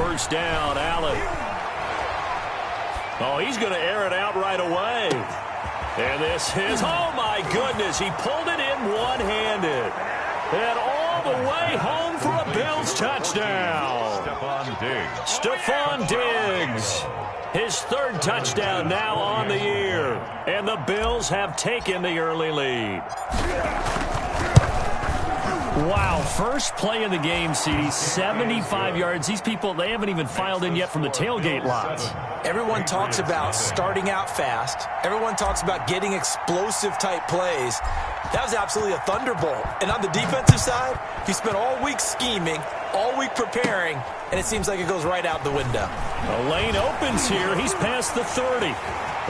first down. Allen. Oh, he's going to air it out right away. And this is, oh my goodness, he pulled it in one-handed. And all the way home for a Bills touchdown. Stephon Diggs. His third touchdown now on the year. And the Bills have taken the early lead. Wow, first play of the game, CD, 75 yards. These people, they haven't even filed in yet from the tailgate lots. Everyone talks about starting out fast. Everyone talks about getting explosive-type plays. That was absolutely a thunderbolt. And on the defensive side, he spent all week scheming, all week preparing, and it seems like it goes right out the window. The lane opens here. He's past the 30.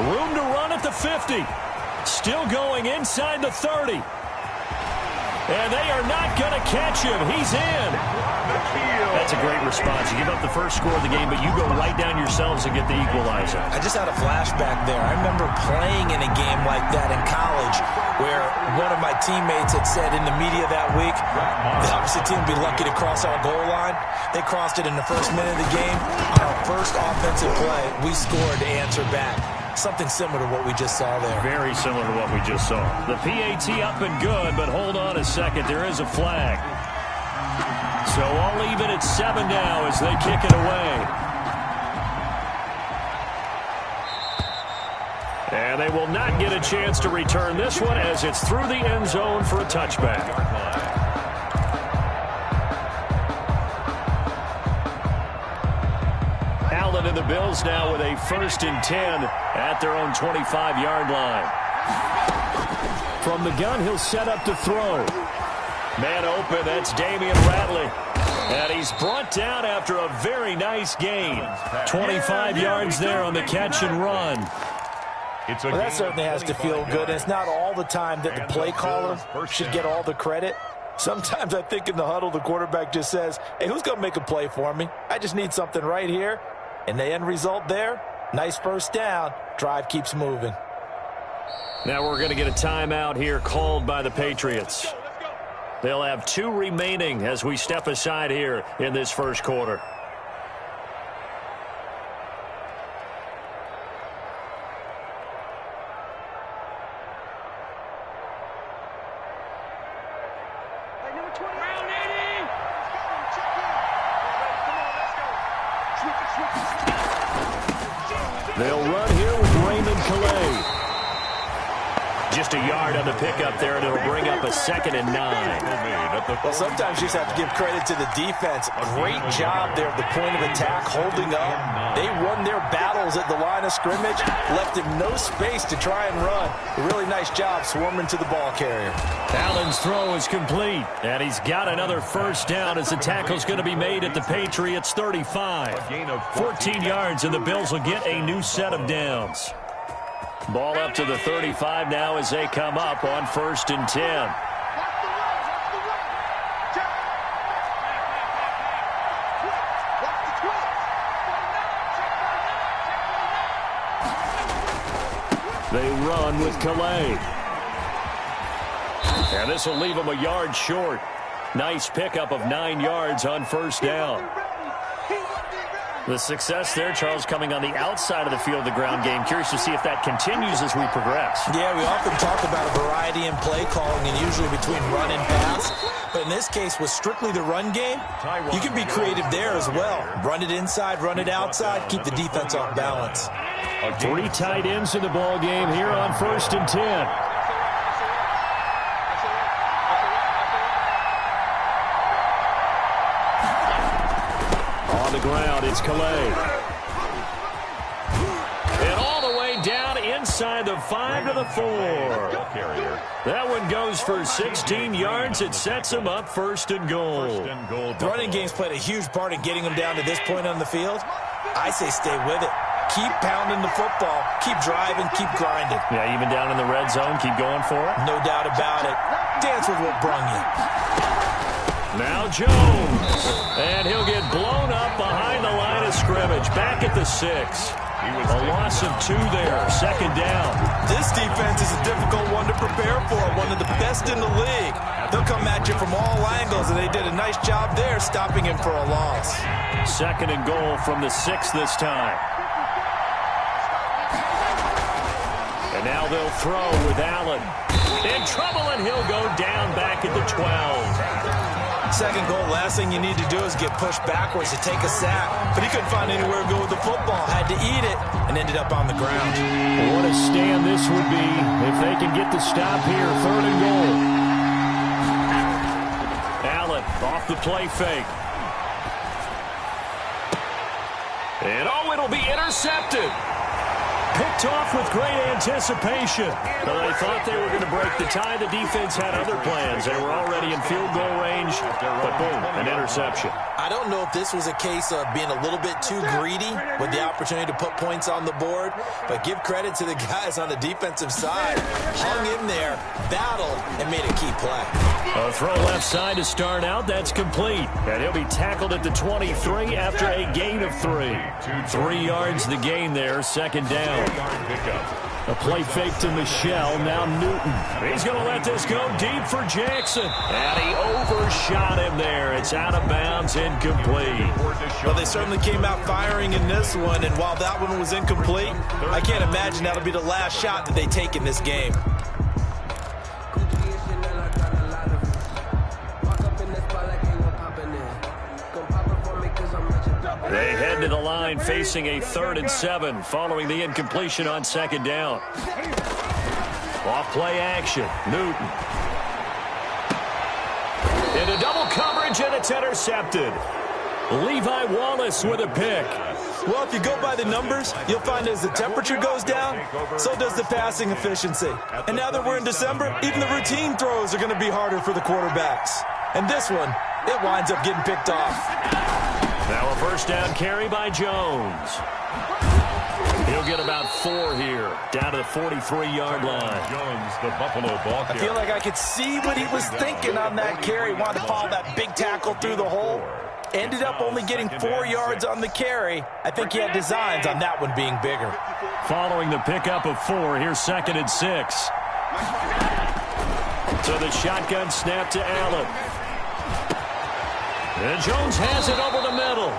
Room to run at the 50. Still going inside the 30. And they are not going to catch him. He's in. That's a great response. You give up the first score of the game, but you go right down yourselves and get the equalizer. I just had a flashback there. I remember playing in a game like that in college where one of my teammates had said in the media that week, the opposite team would be lucky to cross our goal line. They crossed it in the first minute of the game. On our first offensive play, we scored to answer back. Something similar to what we just saw there. Very similar to what we just saw. The PAT up and good, but hold on a second. There is a flag. So I'll leave it at 7 now as they kick it away. And they will not get a chance to return this one as it's through the end zone for a touchback. Allen and the Bills now with a 1st and 10 at their own 25-yard line. From the gun, he'll set up to throw. Man open, that's Damian Ratley. And he's brought down after a very nice gain. 25 yards there on the catch and run. Well, that certainly has to feel good. And it's not all the time that the play caller should get all the credit. Sometimes I think in the huddle, the quarterback just says, hey, who's going to make a play for me? I just need something right here. And the end result there, nice first down. Drive keeps moving. Now we're going to get a timeout here called by the Patriots. They'll have 2 remaining as we step aside here in this first quarter. They'll run here with Raymond Calais. Just a yard on the pickup there, and it'll bring up a 2nd and 9. Well, sometimes you just have to give credit to the defense. Great job there at the point of attack, holding up. They won their battles at the line of scrimmage, left him no space to try and run. A really nice job swarming to the ball carrier. Allen's throw is complete, and he's got another first down as the tackle's going to be made at the Patriots' 35. 14 yards, and the Bills will get a new set of downs. Ball up to the 35 now as they come up on 1st and 10. They run with Calais. And this will leave them a yard short. Nice pickup of 9 yards on first down. The success there, Charles, coming on the outside of the field, the ground game. Curious to see if that continues as we progress. Yeah, we often talk about a variety in play calling and usually between run and pass. But in this case, with strictly the run game, you can be creative there as well. Run it inside, run it outside, keep the defense off balance. 3 tight ends in the ball game here on 1st and 10. On the ground, it's Calais. And all the way down inside the 5 to the 4. That one goes for 16 yards. It sets him up 1st and goal. The running game's played a huge part in getting them down to this point on the field. I say stay with it. Keep pounding the football. Keep driving. Keep grinding. Yeah, even down in the red zone, keep going for it. No doubt about it. Dance with what brung you. Now Jones. And he'll get blown up behind the line of scrimmage. Back at the 6. A loss of 2 there. 2nd down. This defense is a difficult one to prepare for. One of the best in the league. They'll He'll come at you from all angles, and they did a nice job there stopping him for a loss. 2nd and goal from the 6 this time. And now they'll throw with Allen. In trouble, and he'll go down back at the 12. 2nd goal, last thing you need to do is get pushed backwards to take a sack. But he couldn't find anywhere to go with the football. Had to eat it and ended up on the ground. What a stand this would be if they can get the stop here. 3rd and goal. Allen off the play fake. And oh, it'll be intercepted. Picked off with great anticipation. Well, they thought they were going to break the tie. The defense had other plans. They were already in field goal range, but boom, an interception. I don't know if this was a case of being a little bit too greedy with the opportunity to put points on the board, but give credit to the guys on the defensive side. Hung in there, battled, and made a key play. A throw left side to start out. That's complete. And he'll be tackled at the 23 after a gain of 3. 3 yards the gain there, 2nd down. A play fake to Michelle, now Newton. He's going to let this go deep for Jackson. And he overshot him there. It's out of bounds, incomplete. Well, they certainly came out firing in this one, and while that one was incomplete, I can't imagine that'll be the last shot that they take in this game. They head to the line facing a 3rd and 7 following the incompletion on 2nd down. Off play action. Newton. Into double coverage, and it's intercepted. Levi Wallace with a pick. Well, if you go by the numbers, you'll find as the temperature goes down, so does the passing efficiency. And now that we're in December, even the routine throws are going to be harder for the quarterbacks. And this one, it winds up getting picked off. Now a 1st down carry by Jones. He'll get about 4 here, down to the 43-yard line. Jones, the Buffalo ball I feel like I could see what he was thinking on that carry. Wanted to follow that big tackle through the hole. Ended up only getting 4 yards on the carry. I think he had designs on that one being bigger. Following the pickup of 4, here's 2nd and 6. So the shotgun snap to Allen. And Jones has it over the middle.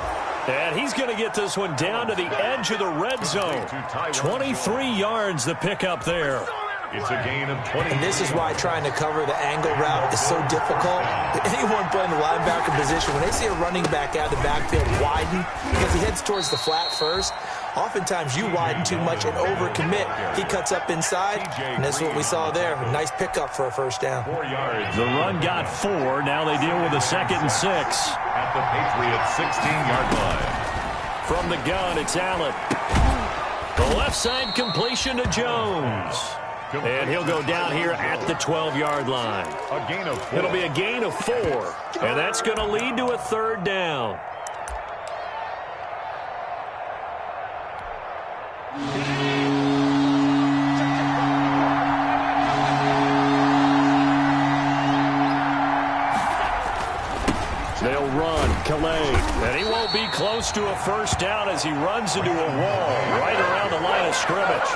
And he's going to get this one down to the edge of the red zone. 23 yards the pickup there. It's a gain of 20. And this is why trying to cover the angle route is so difficult. Anyone playing the linebacker position, when they see a running back out of the backfield widen, because he heads towards the flat first, oftentimes you widen too much and overcommit. He cuts up inside, and this is what we saw there. A nice pickup for a 1st down. 4 yards. The run got 4. Now they deal with a 2nd and 6. At the Patriots' 16-yard line. From the gun, it's Allen. The left side completion to Jones. And he'll go down here at the 12-yard line. A gain of 4. It'll be a gain of 4. And that's going to lead to a 3rd down. They'll run. Calais. And he won't be close to a 1st down as he runs into a wall right around the line of scrimmage.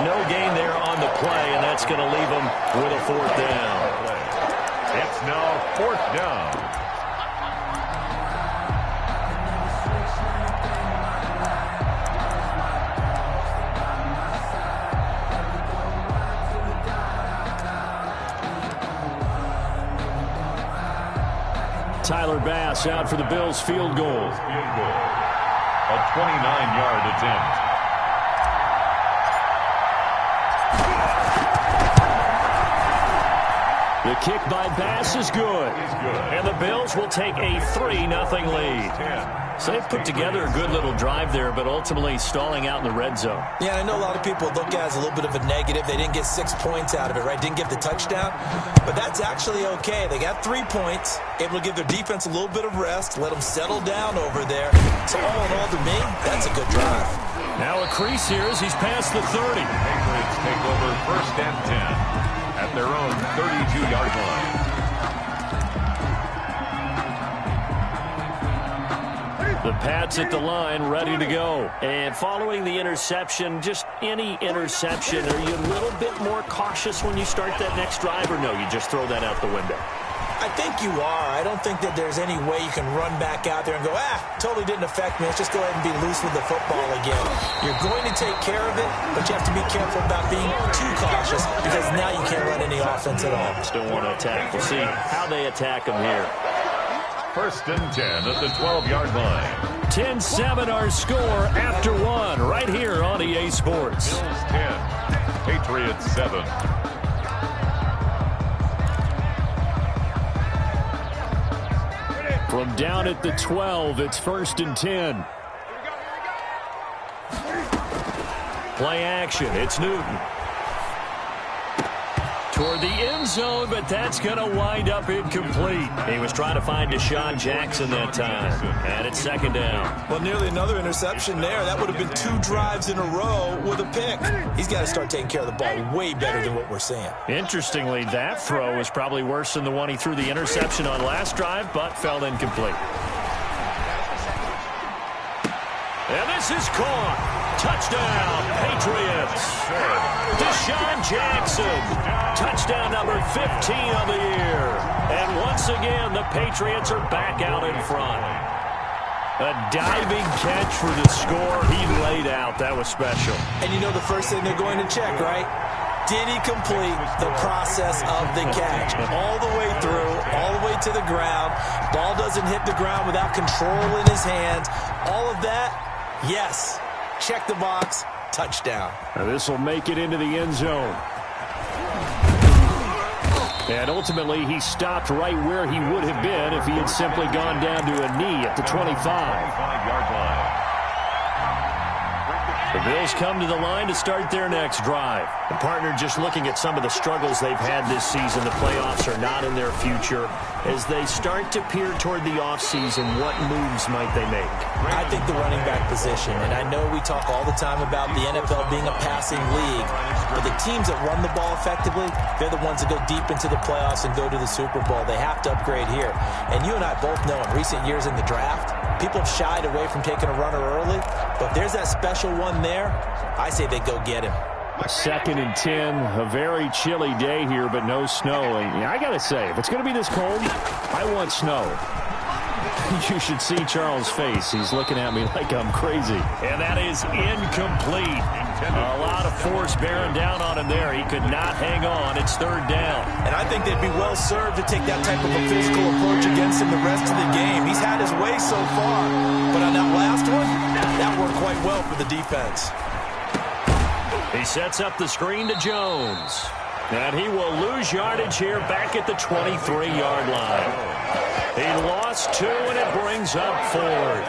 No gain there on the play, and that's going to leave him with a 4th down. It's now 4th down. Tyler Bass out for the Bills field goal. A 29-yard attempt. The kick by Bass is good. And the Bills will take a 3-0 lead. So they've put together a good little drive there, but ultimately stalling out in the red zone. Yeah, I know a lot of people look at it as a little bit of a negative. They didn't get 6 points out of it, right? Didn't get the touchdown. But that's actually okay. They got 3 points, able to give their defense a little bit of rest, let them settle down over there. So all in all, to me, that's a good drive. Now a crease here as he's past the 30. Patriots take over 1st and 10 at their own 32-yard line. The Pats at the line, ready to go. And following the interception, just any interception, are you a little bit more cautious when you start that next drive, or no, you just throw that out the window? I think you are. I don't think that there's any way you can run back out there and go, totally didn't affect me. Let's just go ahead and be loose with the football again. You're going to take care of it, but you have to be careful about being too cautious because now you can't run any offense at all. Still want to attack. We'll see how they attack them here. 1st and 10 at the 12-yard line. 10-7 our score after one right here on EA Sports. Bills 10, Patriots 7. From down at the 12, it's 1st and 10. Play action. It's Newton. Toward the end zone, but that's going to wind up incomplete. He was trying to find Deshaun Jackson that time. And it's 2nd down. Well, nearly another interception there. That would have been 2 drives in a row with a pick. He's got to start taking care of the ball way better than what we're seeing. Interestingly, that throw was probably worse than the one he threw the interception on last drive, but fell incomplete. And this is caught. Touchdown, Patriots. Deshaun Jackson. Touchdown number 15 of the year. And once again, the Patriots are back out in front. A diving catch for the score. He laid out. That was special. And you know the first thing they're going to check, right? Did he complete the process of the catch? All the way through, all the way to the ground. Ball doesn't hit the ground without control in his hands. All of that, yes. Check the box. Touchdown. Now this will make it into the end zone. And ultimately, he stopped right where he would have been if he had simply gone down to a knee at the 25. 25-yard line. The Bills come to the line to start their next drive. And partner, just looking at some of the struggles they've had this season, the playoffs are not in their future. As they start to peer toward the offseason, what moves might they make? I think the running back position, and I know we talk all the time about the NFL being a passing league, but the teams that run the ball effectively, they're the ones that go deep into the playoffs and go to the Super Bowl. They have to upgrade here. And you and I both know in recent years in the draft, people have shied away from taking a runner early, but there's that special one there. I say they go get him. 2nd and 10, a very chilly day here, but no snow. And I got to say, if it's going to be this cold, I want snow. You should see Charles' face. He's looking at me like I'm crazy. And that is incomplete. A lot of force bearing down on him there. He could not hang on. It's 3rd down. And I think they'd be well served to take that type of a physical approach against him the rest of the game. He's had his way so far, but on that last one, that worked quite well for the defense. He sets up the screen to Jones. And he will lose yardage here back at the 23-yard line. He lost 2, and it brings up 4th.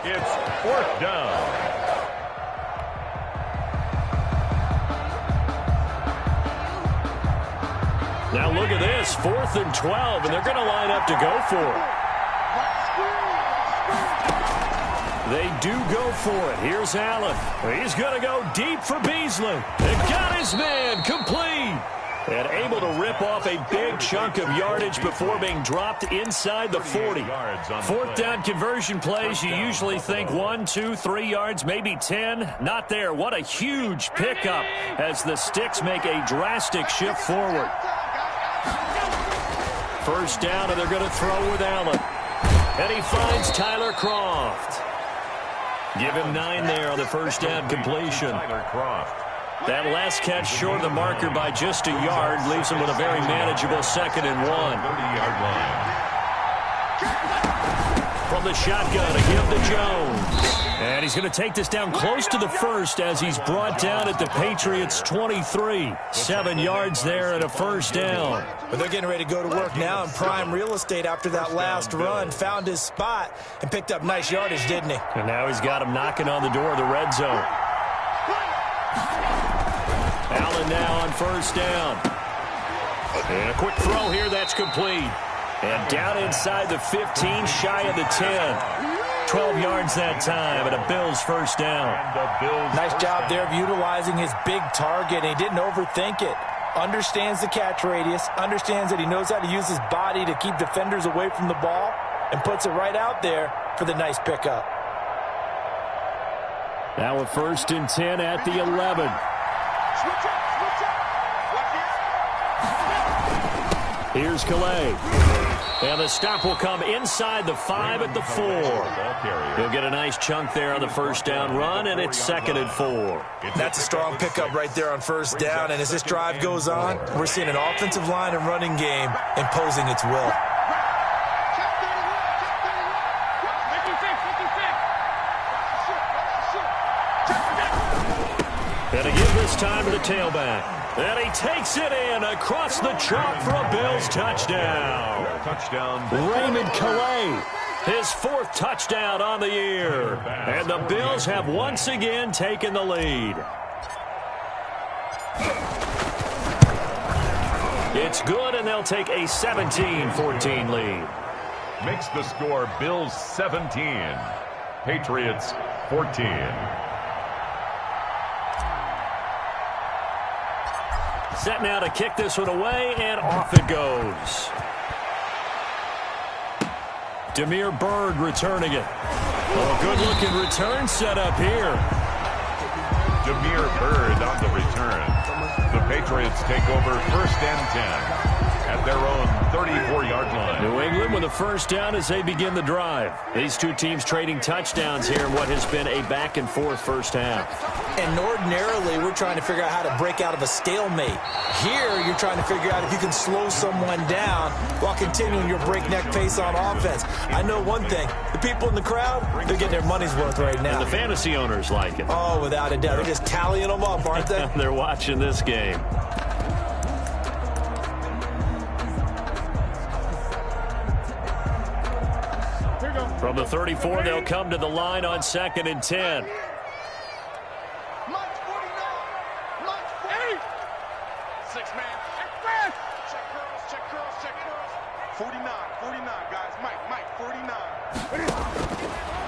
It's 4th down. Now look at this, 4th and 12, and they're going to line up to go for it. They do go for it. Here's Allen. He's going to go deep for Beasley. They've got his man complete. And able to rip off a big chunk of yardage before being dropped inside the 40. 4th down conversion plays, you usually think 1, 2, 3 yards, maybe 10. Not there. What a huge pickup as the Sticks make a drastic shift forward. 1st down, and they're going to throw with Allen. And he finds Tyler Kroft. Give him 9 there on the 1st down completion. Tyler Kroft. That last catch short of the marker by just a yard leaves him with a very manageable 2nd and 1. 30-yard line. From the shotgun, a give to Jones. And he's going to take this down close to the 1st as he's brought down at the Patriots' 23. 7 yards there and a 1st down. But they're getting ready to go to work now in prime real estate after that last run. Found his spot and picked up nice yardage, didn't he? And now he's got him knocking on the door of the red zone. Allen now on 1st down. And a quick throw here, that's complete. And down inside the 15, shy of the 10. 12 yards that time, and a Bills 1st down. Nice job there of utilizing his big target. He didn't overthink it. Understands the catch radius, understands that he knows how to use his body to keep defenders away from the ball, and puts it right out there for the nice pickup. Now a 1st and 10 at the 11. Here's Calais. And the stop will come inside the 5 at the 4. He'll get a nice chunk there on the first down run, and it's 2nd and 4. That's a strong pickup right there on first down, and as this drive goes on, we're seeing an offensive line and running game imposing its will. And to give this time to the tailback. And he takes it in across the chalk for a Bills touchdown. Raymond Calais, his 4th touchdown on the year. And the Bills have once again taken the lead. It's good, and they'll take a 17-14 lead. Makes the score Bills 17, Patriots 14. Set now to kick this one away, and off it goes. Damiere Byrd returning it. Oh, good-looking return set up here. Damiere Byrd on the return. The Patriots take over 1st and 10 at their own 34-yard line. New England with a first down as they begin the drive. These two teams trading touchdowns here in what has been a back-and-forth first half. And ordinarily, we're trying to figure out how to break out of a stalemate. Here, you're trying to figure out if you can slow someone down while continuing your breakneck pace on offense. I know one thing. The people in the crowd, they're getting their money's worth right now. And the fantasy owners like it. Oh, without a doubt. They're just tallying them up, aren't they? They're watching this game. From the 34, they'll come to the line on 2nd and 10.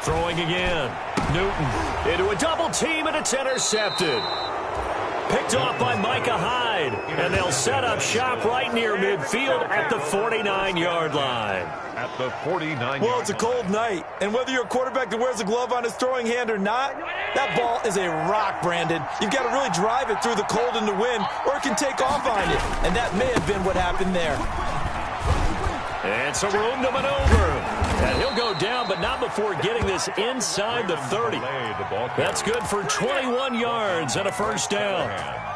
Throwing again. Newton into a double team, and it's intercepted. Picked off by Micah Hyde, and they'll set up shop right near midfield at the 49-yard line. At the 49-yard Well, it's a cold night, and whether you're a quarterback that wears a glove on his throwing hand or not, that ball is a rock, Brandon. You've got to really drive it through the cold and the wind, or it can take off on you, and that may have been what happened there. And some room to maneuver. And he'll go down, but not before getting this inside the 30. That's good for 21 yards and a first down.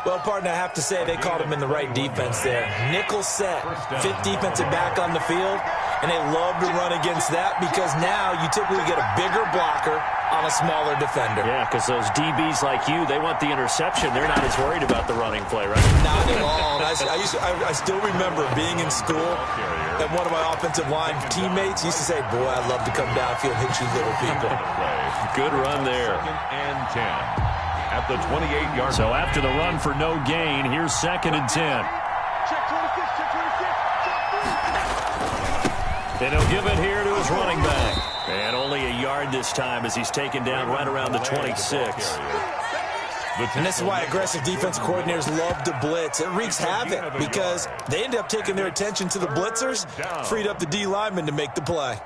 Well, partner, I have to say they caught him in the right defense there. Nickel set, 5th defensive back on the field, and they love to run against that because now you typically get a bigger blocker on a smaller defender. Yeah, because those DBs like you, they want the interception. They're not as worried about the running play, right? Not at all. I still remember being in school, and one of my offensive line teammates used to say, boy, I'd love to come downfield and hit you little people. Good run there. 2nd and 10 at the 28-yard line. So after the run for no gain, here's 2nd and 10. And he'll give it here to his running back. And only a yard this time as he's taken down right around the 26. And this is why aggressive defensive coordinators love to blitz. It wreaks havoc because they end up taking their attention to the blitzers, freed up the D lineman to make the play.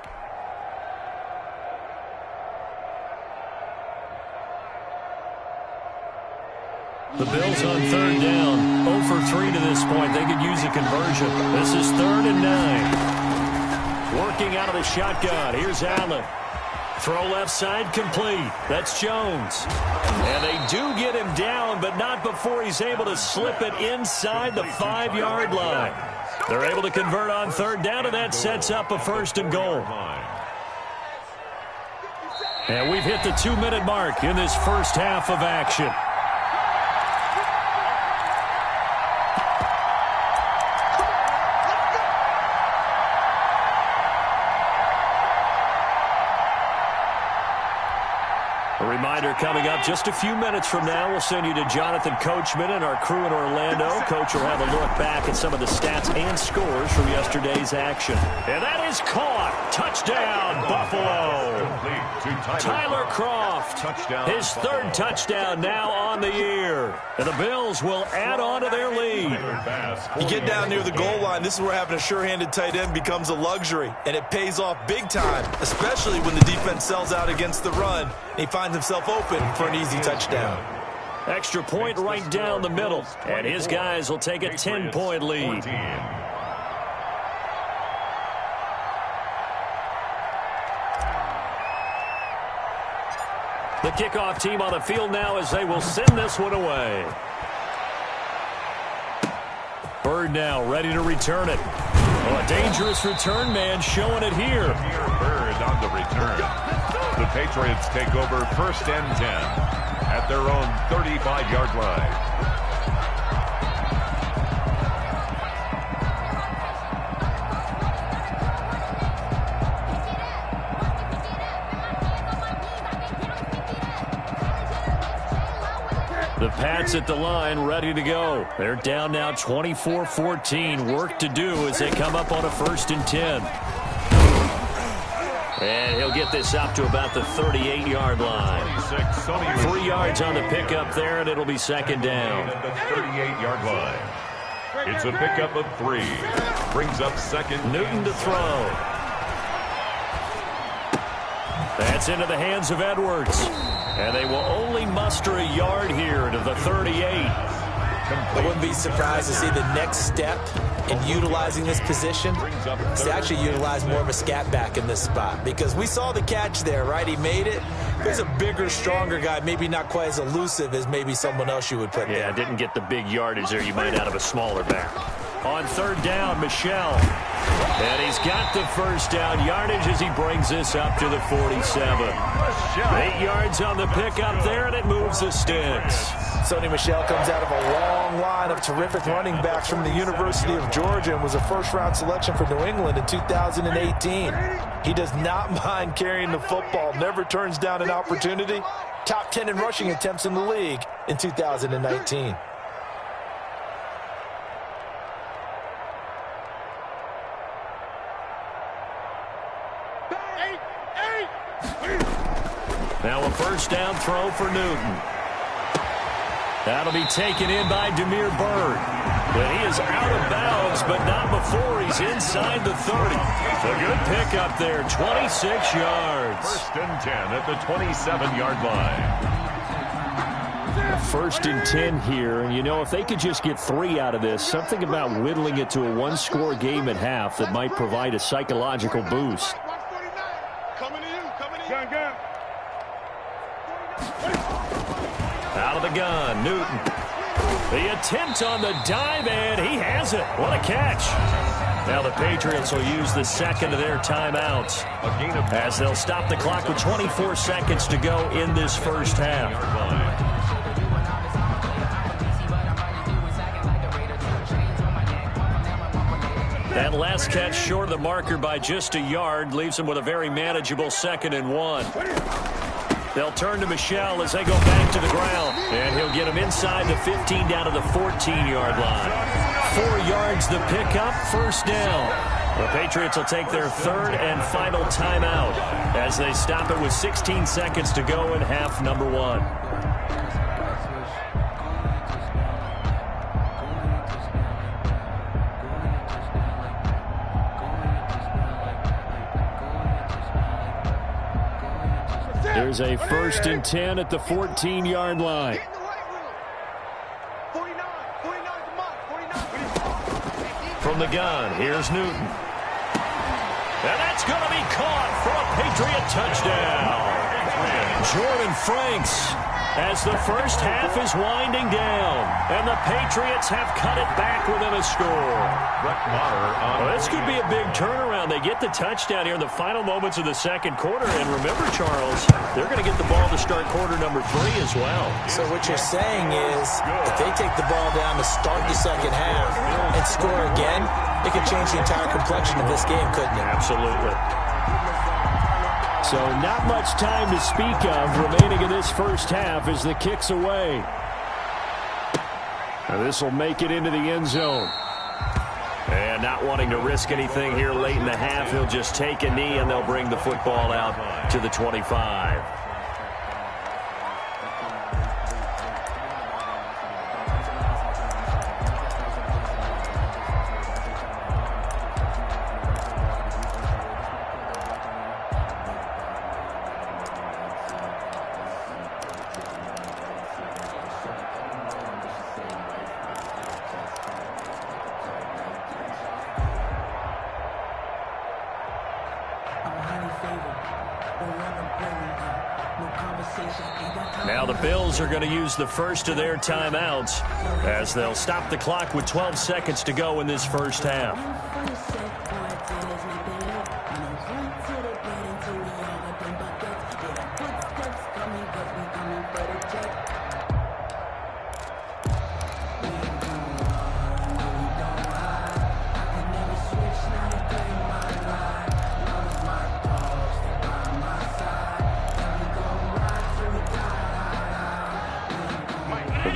The Bills on 3rd down. 0 for 3 to this point. They could use a conversion. This is 3rd and 9. Working out of the shotgun. Here's Allen. Throw left side complete. That's Jones. And they do get him down, but not before he's able to slip it inside the 5-yard line. They're able to convert on 3rd down, and that sets up a 1st and goal. And we've hit the 2-minute mark in this first half of action. A reminder coming up just a few minutes from now, we'll send you to Jonathan Coachman and our crew in Orlando. Coach will have a look back at some of the stats and scores from yesterday's action. And that is caught. Touchdown, Buffalo. Tyler Kroft, his 3rd touchdown now on the year. And the Bills will add on to their lead. You get down near the goal line, this is where having a sure-handed tight end becomes a luxury. And it pays off big time, especially when the defense sells out against the run. He finds himself open for an easy touchdown. Extra point right down the middle. And his guys will take a 10-point lead. The kickoff team on the field now as they will send this one away. Bird now ready to return it. Oh, a dangerous return man showing it here. Bird on the return. The Patriots take over 1st and 10 at their own 35-yard line. The Pats at the line ready to go. They're down now 24-14. Work to do as they come up on a 1st and 10. And he'll get this up to about the 38-yard line. 3 yards on the pickup there, and it'll be 2nd down. At the 38-yard line. It's a pickup of 3. Brings up 2nd. Newton to throw. That's into the hands of Edwards. And they will only muster a yard here to the 38. I wouldn't be surprised to see the next step in utilizing this position is to actually utilize more of a scat back in this spot. Because we saw the catch there, right? He made it. He's a bigger, stronger guy, maybe not quite as elusive as maybe someone else you would put there. Yeah, didn't get the big yardage there you might out of a smaller back. On 3rd down, Michel. And he's got the 1st down yardage as he brings this up to the 47. 8 yards on the pickup there, and it moves the sticks. Sony Michel comes out of a long line of terrific running backs from the University of Georgia and was a 1st-round selection for New England in 2018. He does not mind carrying the football, never turns down an opportunity. Top 10 in rushing attempts in the league in 2019. Now a 1st down throw for Newton. That'll be taken in by Demir Bird. But he is out of bounds, but not before he's inside the 30. A good pickup there, 26 yards. 1st and 10 at the 27-yard line. 1st and 10 here, and you know, if they could just get 3 out of this, something about whittling it to a 1-score game at half that might provide a psychological boost. Out of the gun, Newton. The attempt on the dive, and he has it. What a catch. Now the Patriots will use the 2nd of their timeouts as they'll stop the clock with 24 seconds to go in this 1st half. That last catch short of the marker by just a yard leaves him with a very manageable 2nd and 1. They'll turn to Michel as they go back to the ground. And he'll get him inside the 15 down to the 14-yard line. 4 yards the pickup, 1st down. The Patriots will take their 3rd and final timeout as they stop it with 16 seconds to go in half number 1. There's a 1st and 10 at the 14-yard line. From the gun, here's Newton. And that's going to be caught for a Patriot touchdown. Jordan Franks as the 1st half is winding down. And the Patriots have cut it back within a score. Well, this could be a big turnaround. They get the touchdown here in the final moments of the 2nd quarter. And remember, Charles, they're going to get the ball to start quarter number 3 as well. So what you're saying is if they take the ball down to start the 2nd half and score again, it could change the entire complexion of this game, couldn't it? Absolutely. So not much time to speak of remaining in this 1st half as the kick's away. Now this will make it into the end zone. And not wanting to risk anything here late in the half, he'll just take a knee and they'll bring the football out to the 25. I'm highly favored, but when I'm playing, Now the Bills are going to use the first of their timeouts as they'll stop the clock with 12 seconds to go in this first half.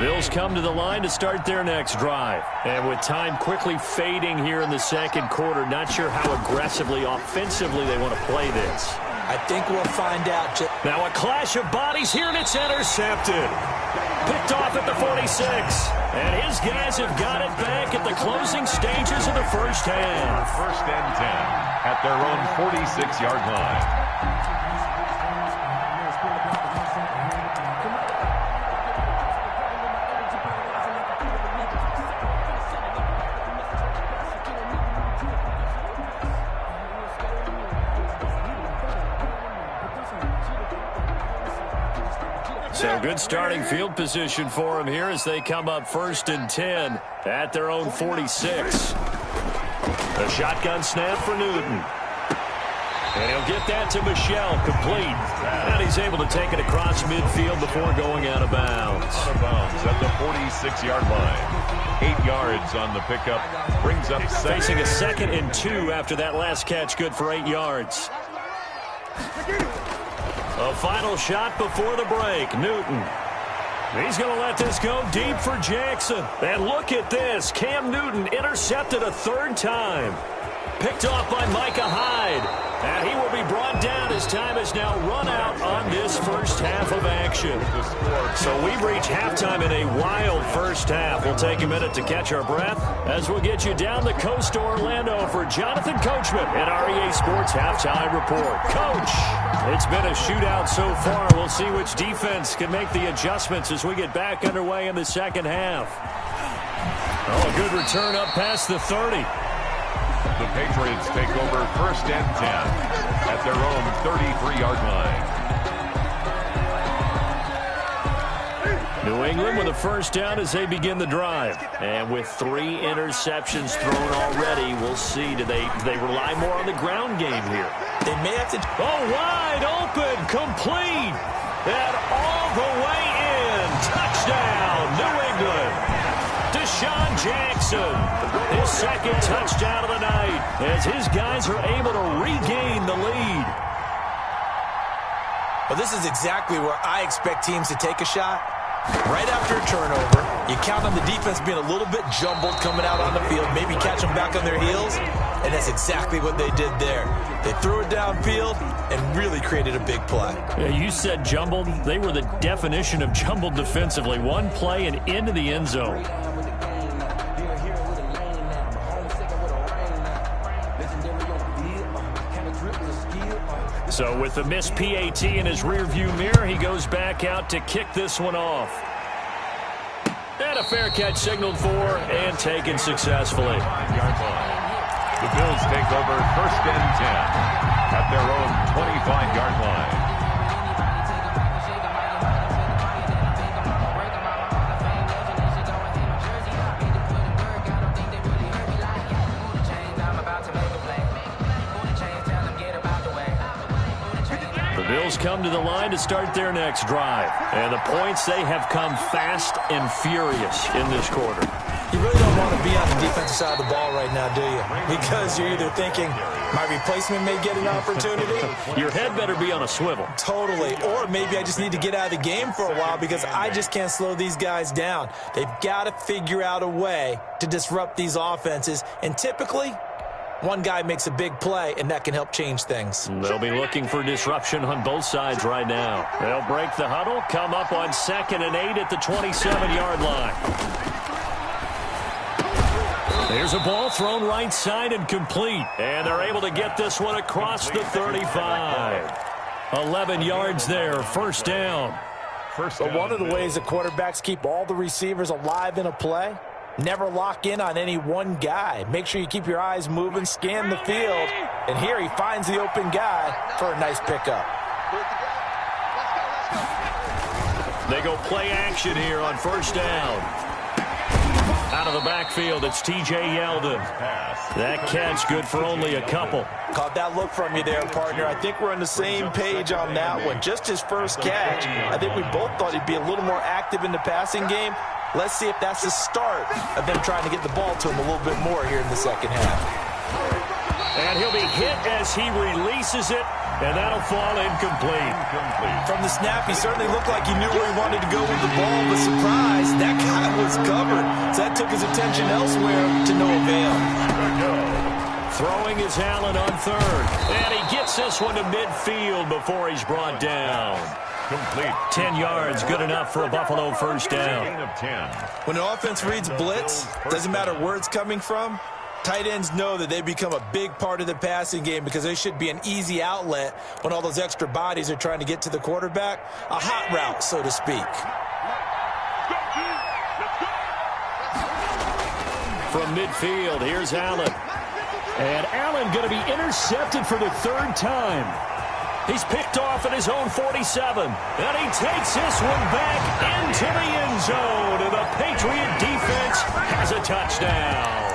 Bills come to the line to start their next drive. And with time quickly fading here in the second quarter, not sure how aggressively, offensively they want to play this. I think we'll find out. Now a clash of bodies here, and it's intercepted. Picked off at the 46. And his guys have got it back at the closing stages of the first half. First and 10 at their own 46-yard line. So good starting field position for them here as they come up first and 10 at their own 46. The shotgun snap for Newton. And he'll get that to Michel, complete. And he's able to take it across midfield before going out of bounds. Out of bounds at the 46-yard line. 8 yards on the pickup. Brings up second. Facing a 2nd and 2 after that last catch, good for 8 yards. A final shot before the break. Newton. He's going to let this go deep for Jackson. And look at this. Cam Newton intercepted a 3rd time. Picked off by Micah Hyde. And he will be brought down as time has now run out on this first half of action. So we've reached halftime in a wild first half. We'll take a minute to catch our breath as we'll get you down the coast to Orlando for Jonathan Coachman and our EA Sports Halftime Report. Coach, it's been a shootout so far. We'll see which defense can make the adjustments as we get back underway in the second half. Oh, a good return up past the 30. The Patriots take over first and 10 at their own 33-yard line. New England with a first down as they begin the drive. And with 3 interceptions thrown already, we'll see. Do they rely more on the ground game here? They may have to. Oh, wide open, complete. And all the way in. Touchdown, New England. Deshaun Jackson, his 2nd touchdown of the night as his guys are able to regain the lead. Well, this is exactly where I expect teams to take a shot. Right after a turnover, you count on the defense being a little bit jumbled coming out on the field, maybe catch them back on their heels, and that's exactly what they did there. They threw it downfield and really created a big play. Yeah, you said jumbled. They were the definition of jumbled defensively. One play and into the end zone. So with the missed PAT in his rearview mirror, he goes back out to kick this one off. And a fair catch signaled for and taken successfully. The Bills take over first and 10 at their own 25-yard line. Bills come to the line to start their next drive. And the points, they have come fast and furious in this quarter. You really don't want to be on the defensive side of the ball right now, do you? Because you're either thinking, my replacement may get an opportunity. Your head better be on a swivel. Totally. Or maybe I just need to get out of the game for a while because I just can't slow these guys down. They've got to figure out a way to disrupt these offenses. And typically, one guy makes a big play, and that can help change things. They'll be looking for disruption on both sides right now. They'll break the huddle, come up on 2nd and 8 at the 27-yard line. There's a ball thrown right side and complete. And they're able to get this one across the 35. 11 yards there, first down. But one of the ways that quarterbacks keep all the receivers alive in a play, never lock in on any one guy. Make sure you keep your eyes moving, scan the field. And here he finds the open guy for a nice pickup. They go play action here on first down. Out of the backfield, it's T.J. Yeldon. That catch good for only a couple. Caught that look from you there, partner. I think we're on the same page on that one. Just his first catch. I think we both thought he'd be a little more active in the passing game. Let's see if that's the start of them trying to get the ball to him a little bit more here in the second half. And he'll be hit as he releases it, and that'll fall incomplete. From the snap, he certainly looked like he knew where he wanted to go with the ball, but surprise, that guy was covered. So that took his attention elsewhere to no avail. Throwing is Allen on third, and he gets this one to midfield before he's brought down. Complete. 10 yards, good enough for a Buffalo first down. When an offense reads blitz, doesn't matter where it's coming from, tight ends know that they become a big part of the passing game because they should be an easy outlet when all those extra bodies are trying to get to the quarterback. A hot route, so to speak. From midfield, here's Allen. And Allen going to be intercepted for the third time. He's picked off at his own 47. And he takes this one back into the end zone. And the Patriot defense has a touchdown.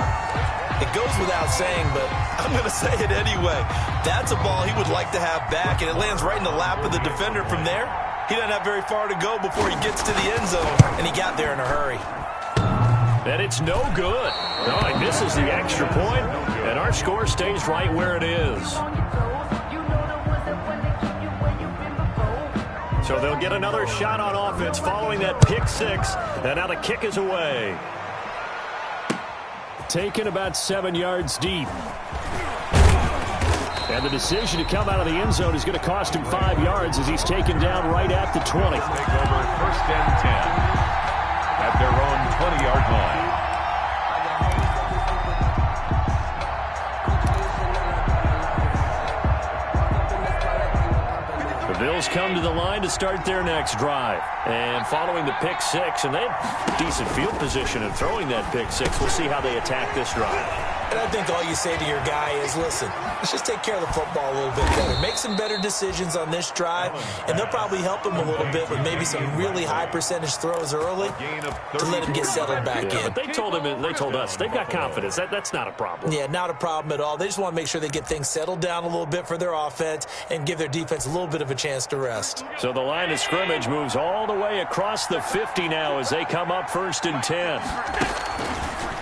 It goes without saying, but I'm going to say it anyway. That's a ball he would like to have back, and it lands right in the lap of the defender from there. He doesn't have very far to go before he gets to the end zone, and he got there in a hurry. And it's no good. No, he misses the extra point, and our score stays right where it is. So they'll get another shot on offense following that pick six, and now the kick is away. Taken about 7 yards deep. And the decision to come out of the end zone is going to cost him 5 yards as he's taken down right at the 20. Take over first and 10 at their own 20-yard line. The Bills come to the line to start their next drive. And following the pick six, and they have decent field position in throwing that pick six. We'll see how they attack this drive. And I think all you say to your guy is, listen, let's just take care of the football a little bit better. Make some better decisions on this drive, and they'll probably help him a little bit with maybe some really high percentage throws early to let him get settled back in. But they told us, they've got confidence. That's not a problem. Yeah, not a problem at all. They just want to make sure they get things settled down a little bit for their offense and give their defense a little bit of a chance to rest. So the line of scrimmage moves all the way across the 50 now as they come up first and 10.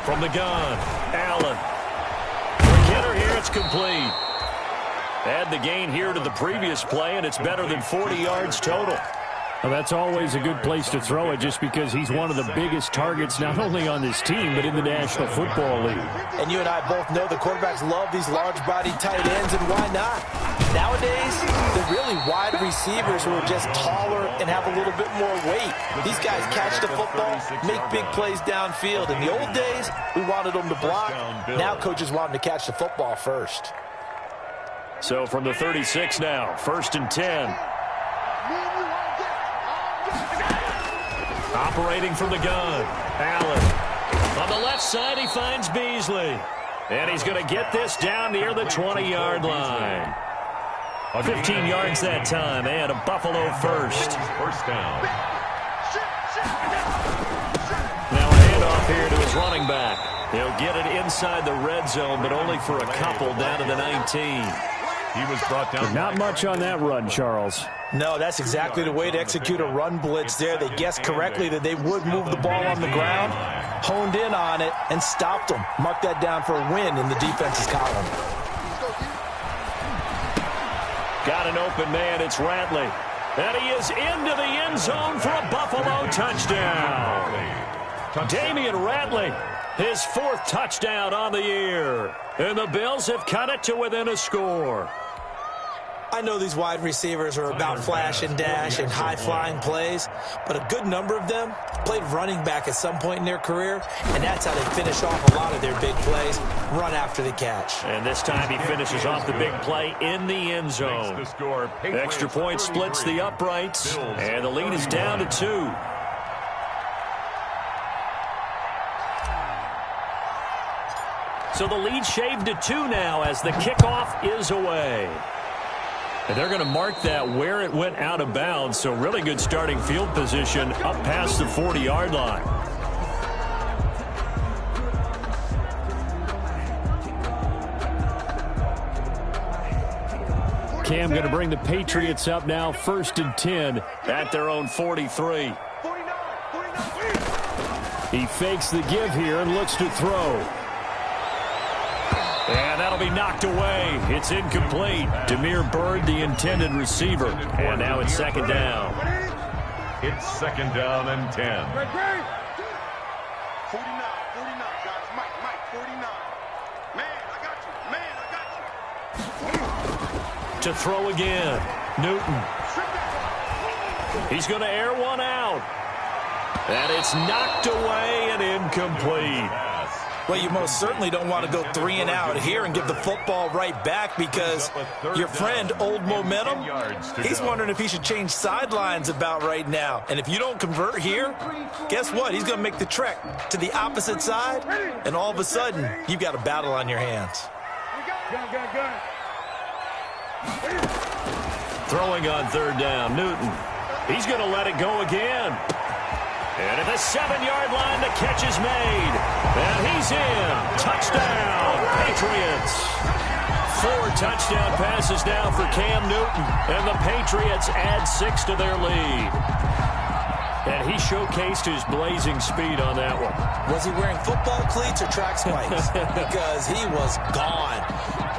From the gun, Allen. Here it's complete. Add the gain here to the previous play, and it's better than 40 yards total. Well, that's always a good place to throw it just because he's one of the biggest targets not only on this team but in the National Football League. And you and I both know the quarterbacks love these large-bodied tight ends, and why not? Nowadays, they're really wide receivers who are just taller and have a little bit more weight. These guys catch the football, make big plays downfield. In the old days, we wanted them to block. Now coaches want them to catch the football first. So from the 36 now, first and 10. Operating from the gun, Allen. On the left side, he finds Beasley. And he's going to get this down near the 20-yard line. 15 yards that time, and a Buffalo first. First down. Now a handoff here to his running back. He'll get it inside the red zone, but only for a couple down to the 19. He was brought down. Not much on that run, Charles. No, that's exactly the way to execute a run blitz there. They guessed correctly that they would move the ball on the ground, honed in on it, and stopped them. Mark that down for a win in the defense's column. Got an open man, it's Ratley. And he is into the end zone for a Buffalo touchdown. Damian Ratley, his fourth touchdown on the year. And the Bills have cut it to within a score. I know these wide receivers are about flash and dash and high-flying plays, but a good number of them played running back at some point in their career, and that's how they finish off a lot of their big plays, run after the catch. And this time he finishes off the big play in the end zone. Extra point splits the uprights, and the lead is down to 2. So the lead shaved to 2 now as the kickoff is away. And they're going to mark that where it went out of bounds, so really good starting field position up past the 40-yard line. Cam going to bring the Patriots up now, 1st and 10 at their own 43. He fakes the give here and looks to throw. And that'll be knocked away. It's incomplete. Damiere Byrd, the intended receiver. And now it's 2nd down. It's 2nd down and 10. 49, 49, guys. Mike, 49. Man, I got you. To throw again. Newton. He's going to air one out. And it's knocked away and incomplete. Well, you most certainly don't want to go 3 and out here and give the football right back because your friend, Old Momentum, he's wondering if he should change sidelines about right now. And if you don't convert here, guess what? He's going to make the trek to the opposite side, and all of a sudden, you've got a battle on your hands. Throwing on 3rd down, Newton. He's going to let it go again. And at the 7-yard line, the catch is made. And he's in. Touchdown, Patriots. 4 touchdown passes now for Cam Newton. And the Patriots add 6 to their lead. And he showcased his blazing speed on that one. Was he wearing football cleats or track spikes? Because he was gone.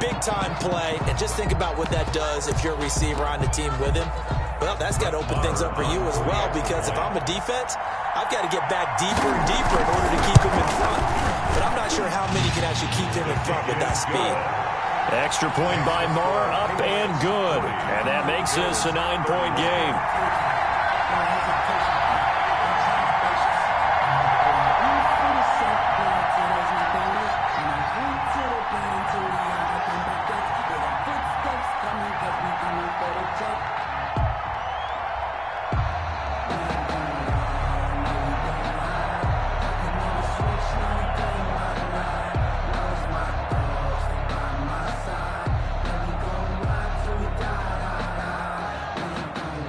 Big-time play. And just think about what that does if you're a receiver on the team with him. Well, that's got to open things up for you as well, because if I'm a defense, I've got to get back deeper and deeper in order to keep him in front. But I'm not sure how many can actually keep him in front with that speed. Extra point by Moore, up and good. And that makes this a 9-point game.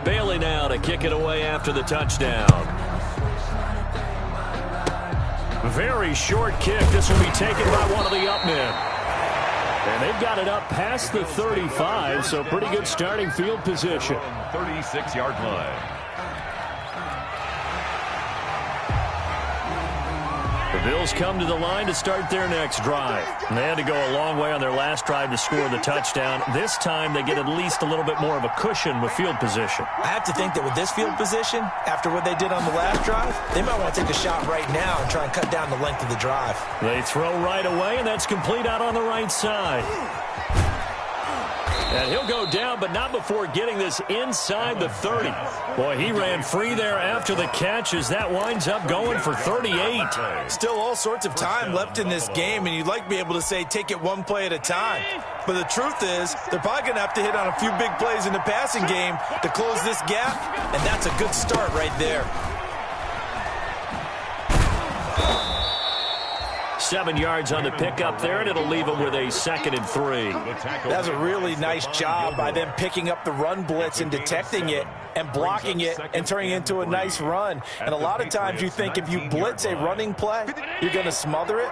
Bailey now to kick it away after the touchdown. Very short kick. This will be taken by one of the up men. And they've got it up past the 35, so pretty good starting field position. 36-yard line. The Bills come to the line to start their next drive. And they had to go a long way on their last drive to score the touchdown. This time they get at least a little bit more of a cushion with field position. I have to think that with this field position, after what they did on the last drive, they might want to take a shot right now and try and cut down the length of the drive. They throw right away, and that's complete out on the right side. And he'll go down, but not before getting this inside the 30. Boy, he ran free there after the catch as that winds up going for 38. Still all sorts of time left in this game, and you'd like to be able to say take it one play at a time. But the truth is, they're probably going to have to hit on a few big plays in the passing game to close this gap, and that's a good start right there. 7 yards on the pickup there, and it'll leave them with a 2nd and 3. That's a really nice job by them picking up the run blitz and detecting it and blocking it and turning it into a nice run. And a lot of times you think if you blitz a running play, you're going to smother it.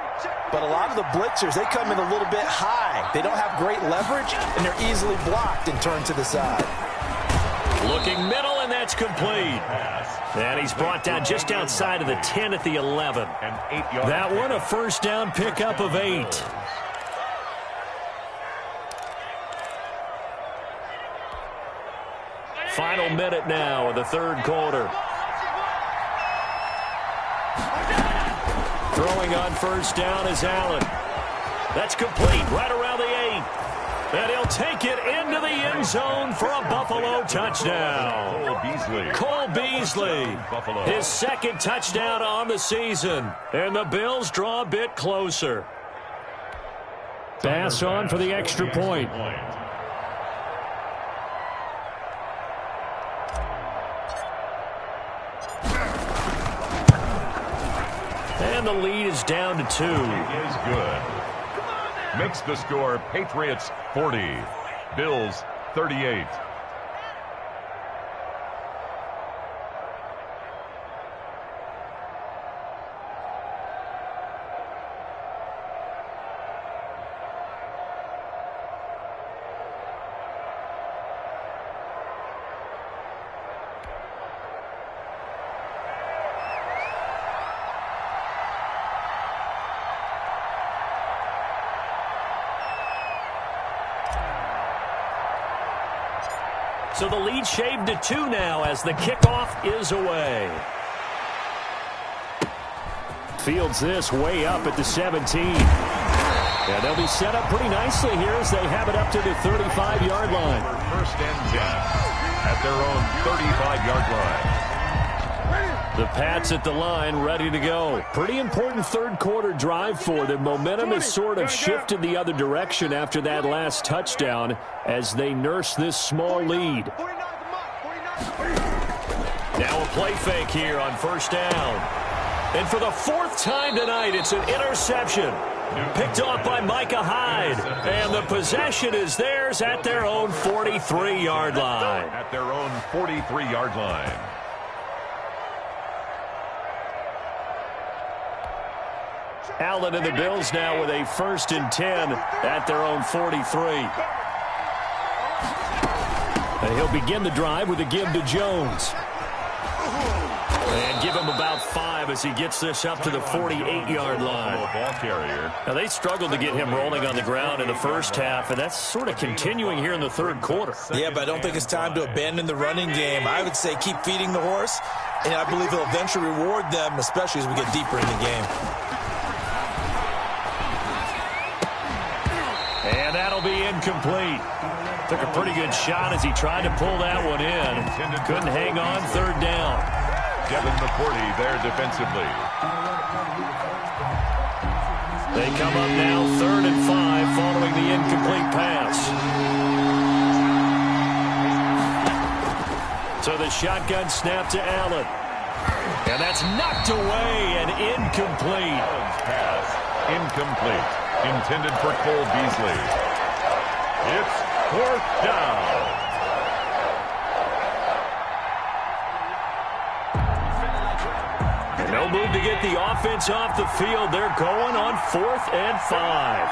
But a lot of the blitzers, they come in a little bit high. They don't have great leverage, and they're easily blocked and turned to the side. Looking middle, and that's complete. And he's brought down just outside of the 10 at the 11. That one a 1st down pickup of 8. Final minute now of the 3rd quarter. Throwing on 1st down is Allen. That's complete right around the 8. And he'll take it into the end zone for a Buffalo touchdown. Cole Beasley, his 2nd touchdown on the season. And the Bills draw a bit closer. Pass on for the extra point. And the lead is down to 2. He is good. Makes the score Patriots 40, Bills 38. So the lead shaved to 2 now as the kickoff is away. Fields this way up at the 17. Yeah, they'll be set up pretty nicely here as they have it up to the 35-yard line. First and 10 at their own 35-yard line. The Pats at the line, ready to go. Pretty important third-quarter drive for them. Momentum has sort of shifted the other direction after that last touchdown as they nurse this small lead. Now a play fake here on first down. And for the 4th time tonight, it's an interception. Picked off by Micah Hyde. And the possession is theirs at their own 43-yard line. At their own 43-yard line. Allen and the Bills now with a 1st and 10 at their own 43. And he'll begin the drive with a give to Jones. And give him about 5 as he gets this up to the 48-yard line. Ball carrier. Now, they struggled to get him rolling on the ground in the first half, and that's sort of continuing here in the third quarter. Yeah, but I don't think it's time to abandon the running game. I would say keep feeding the horse, and I believe he'll eventually reward them, especially as we get deeper in the game. And that'll be incomplete. Took a pretty good shot as he tried to pull that one in. Couldn't hang on, third down. Devin McCourty there defensively. They come up now 3rd and 5 following the incomplete pass. So the shotgun snap to Allen. And that's knocked away and incomplete. Pass incomplete. Intended for Cole Beasley. It's 4th down. No move to get the offense off the field. They're going on 4th and 5.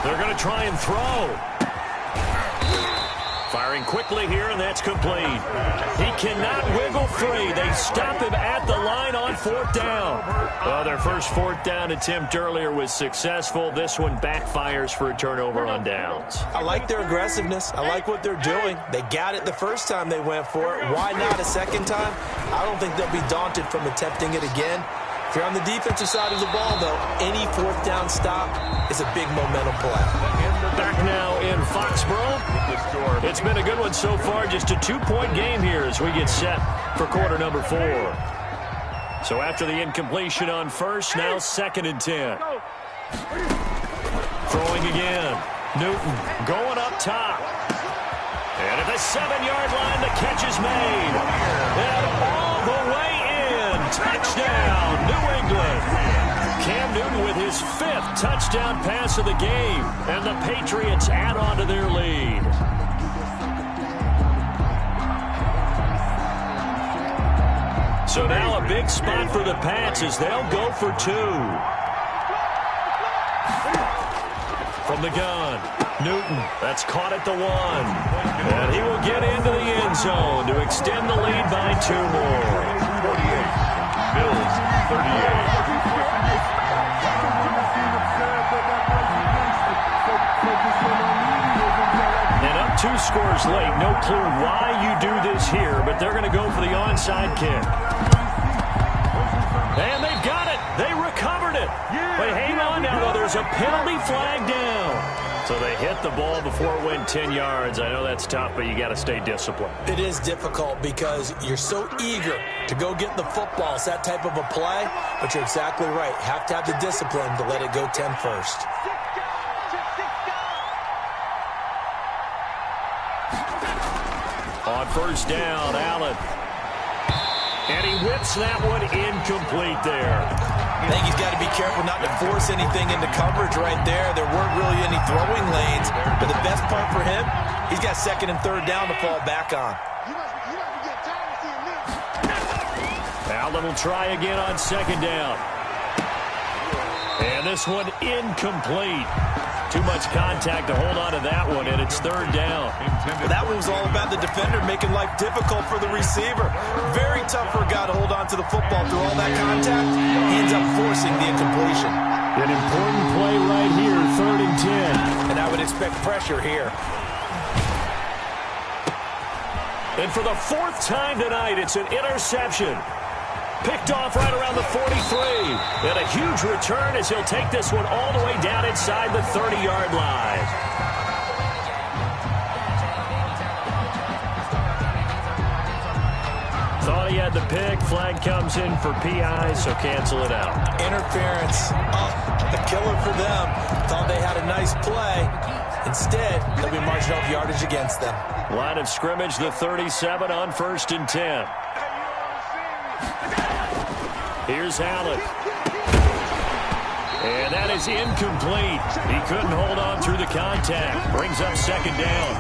They're going to try and throw. Firing quickly here, and that's complete. He cannot wiggle free. They stop him at the line on 4th down. Well, their first 4th down attempt earlier was successful. This one backfires for a turnover on downs. I like their aggressiveness. I like what they're doing. They got it the first time they went for it. Why not a second time? I don't think they'll be daunted from attempting it again. If you're on the defensive side of the ball, though, any 4th down stop is a big momentum play. Back now in Foxborough. It's been a good one so far. Just a 2-point game here as we get set for quarter number 4. So after the incompletion on first, now 2nd and 10. Throwing again. Newton going up top. And at the 7-yard line, the catch is made. And all the way in. Touchdown, New England. Cam Newton with his 5th touchdown pass of the game. And the Patriots add on to their lead. So now a big spot for the Pats as they'll go for 2. From the gun, Newton, that's caught at the 1. And he will get into the end zone to extend the lead by 2 more. 48. Bills 38. And up 2 scores late. No clue why you do this here, but they're going to go for the onside kick. And they've got it. They recovered it. But hang on now, though. There's a penalty flag down. So they hit the ball before it went 10 yards. I know that's tough, but you got to stay disciplined. It is difficult because you're so eager to go get the football. It's that type of a play, but you're exactly right. You have to have the discipline to let it go 10 first. On first down, Allen. And he whips that one incomplete there. I think he's got to be careful not to force anything into coverage right there. There weren't really any throwing lanes, but the best part for him, he's got second and third down to fall back on. Allen will try again on second down. And this one incomplete. Too much contact to hold on to that one, and it's third down. Well, that one was all about the defender making life difficult for the receiver. Very tough for a guy to hold on to the football through all that contact. He ends up forcing the incompletion. An important play right here, third and 10. And I would expect pressure here. And for the fourth time tonight, it's an interception. Picked off right around the 43. And a huge return as he'll take this one all the way down inside the 30-yard line. Thought he had the pick. Flag comes in for PI, so cancel it out. Interference. Oh, a killer for them. Thought they had a nice play. Instead, they'll be marching off yardage against them. Line of scrimmage, the 37 on first and 10. Here's Allen. And that is incomplete. He couldn't hold on through the contact. Brings up second down.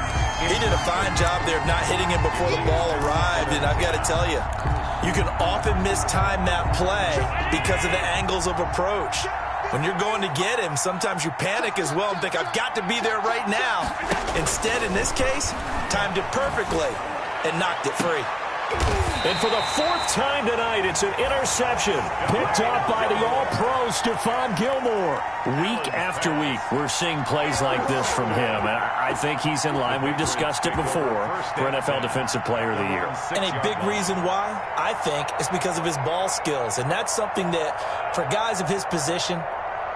He did a fine job there of not hitting him before the ball arrived, and I've got to tell you, you can often mistime that play because of the angles of approach. When you're going to get him, sometimes you panic as well and think, I've got to be there right now. Instead, in this case, timed it perfectly and knocked it free. And for the fourth time tonight, it's an interception. Picked up by the All-Pro, Stephon Gilmore. Week after week, we're seeing plays like this from him. I think he's in line. We've discussed it before for NFL Defensive Player of the Year. And a big reason why, I think, is because of his ball skills. And that's something that, for guys of his position,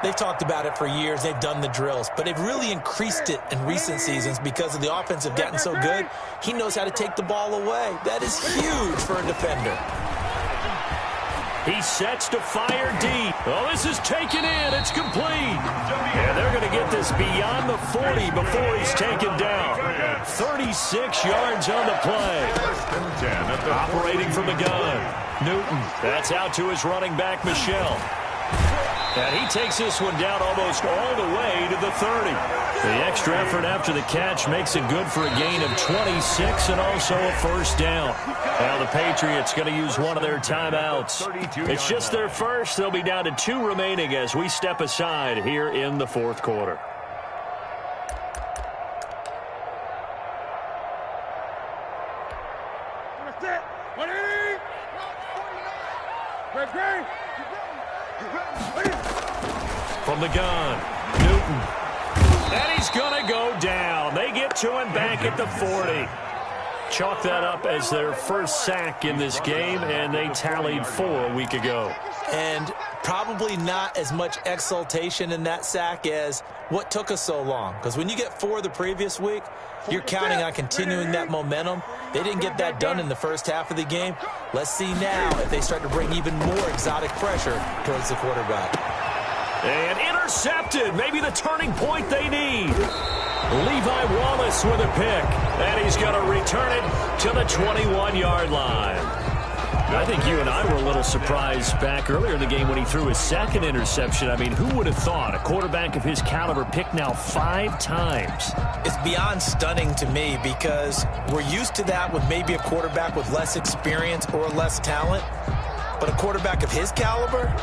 they've talked about it for years. They've done the drills. But they've really increased it in recent seasons because of the offense have gotten so good. He knows how to take the ball away. That is huge for a defender. He sets to fire deep. Oh, this is taken in. It's complete. And they're going to get this beyond the 40 before he's taken down. 36 yards on the play. Operating from the gun. Newton. That's out to his running back, Michel. And he takes this one down almost all the way to the 30. The extra effort after the catch makes it good for a gain of 26 and also a first down. Now the Patriots going to use one of their timeouts. It's just their first. They'll be down to 2 remaining as we step aside here in the fourth quarter. From the gun, Newton. And he's going to go down. They get to him back at the 40. Chalk that up as their first sack in this game, and they tallied 4 a week ago. And probably not as much exultation in that sack as what took us so long. Because when you get 4 the previous week, you're counting on continuing that momentum. They didn't get that done in the first half of the game. Let's see now if they start to bring even more exotic pressure towards the quarterback. And intercepted. Maybe the turning point they need. Levi Wallace with a pick. And he's going to return it to the 21-yard line. I think you and I were a little surprised back earlier in the game when he threw his second interception. I mean, who would have thought a quarterback of his caliber picked now 5 times? It's beyond stunning to me because we're used to that with maybe a quarterback with less experience or less talent. But a quarterback of his caliber,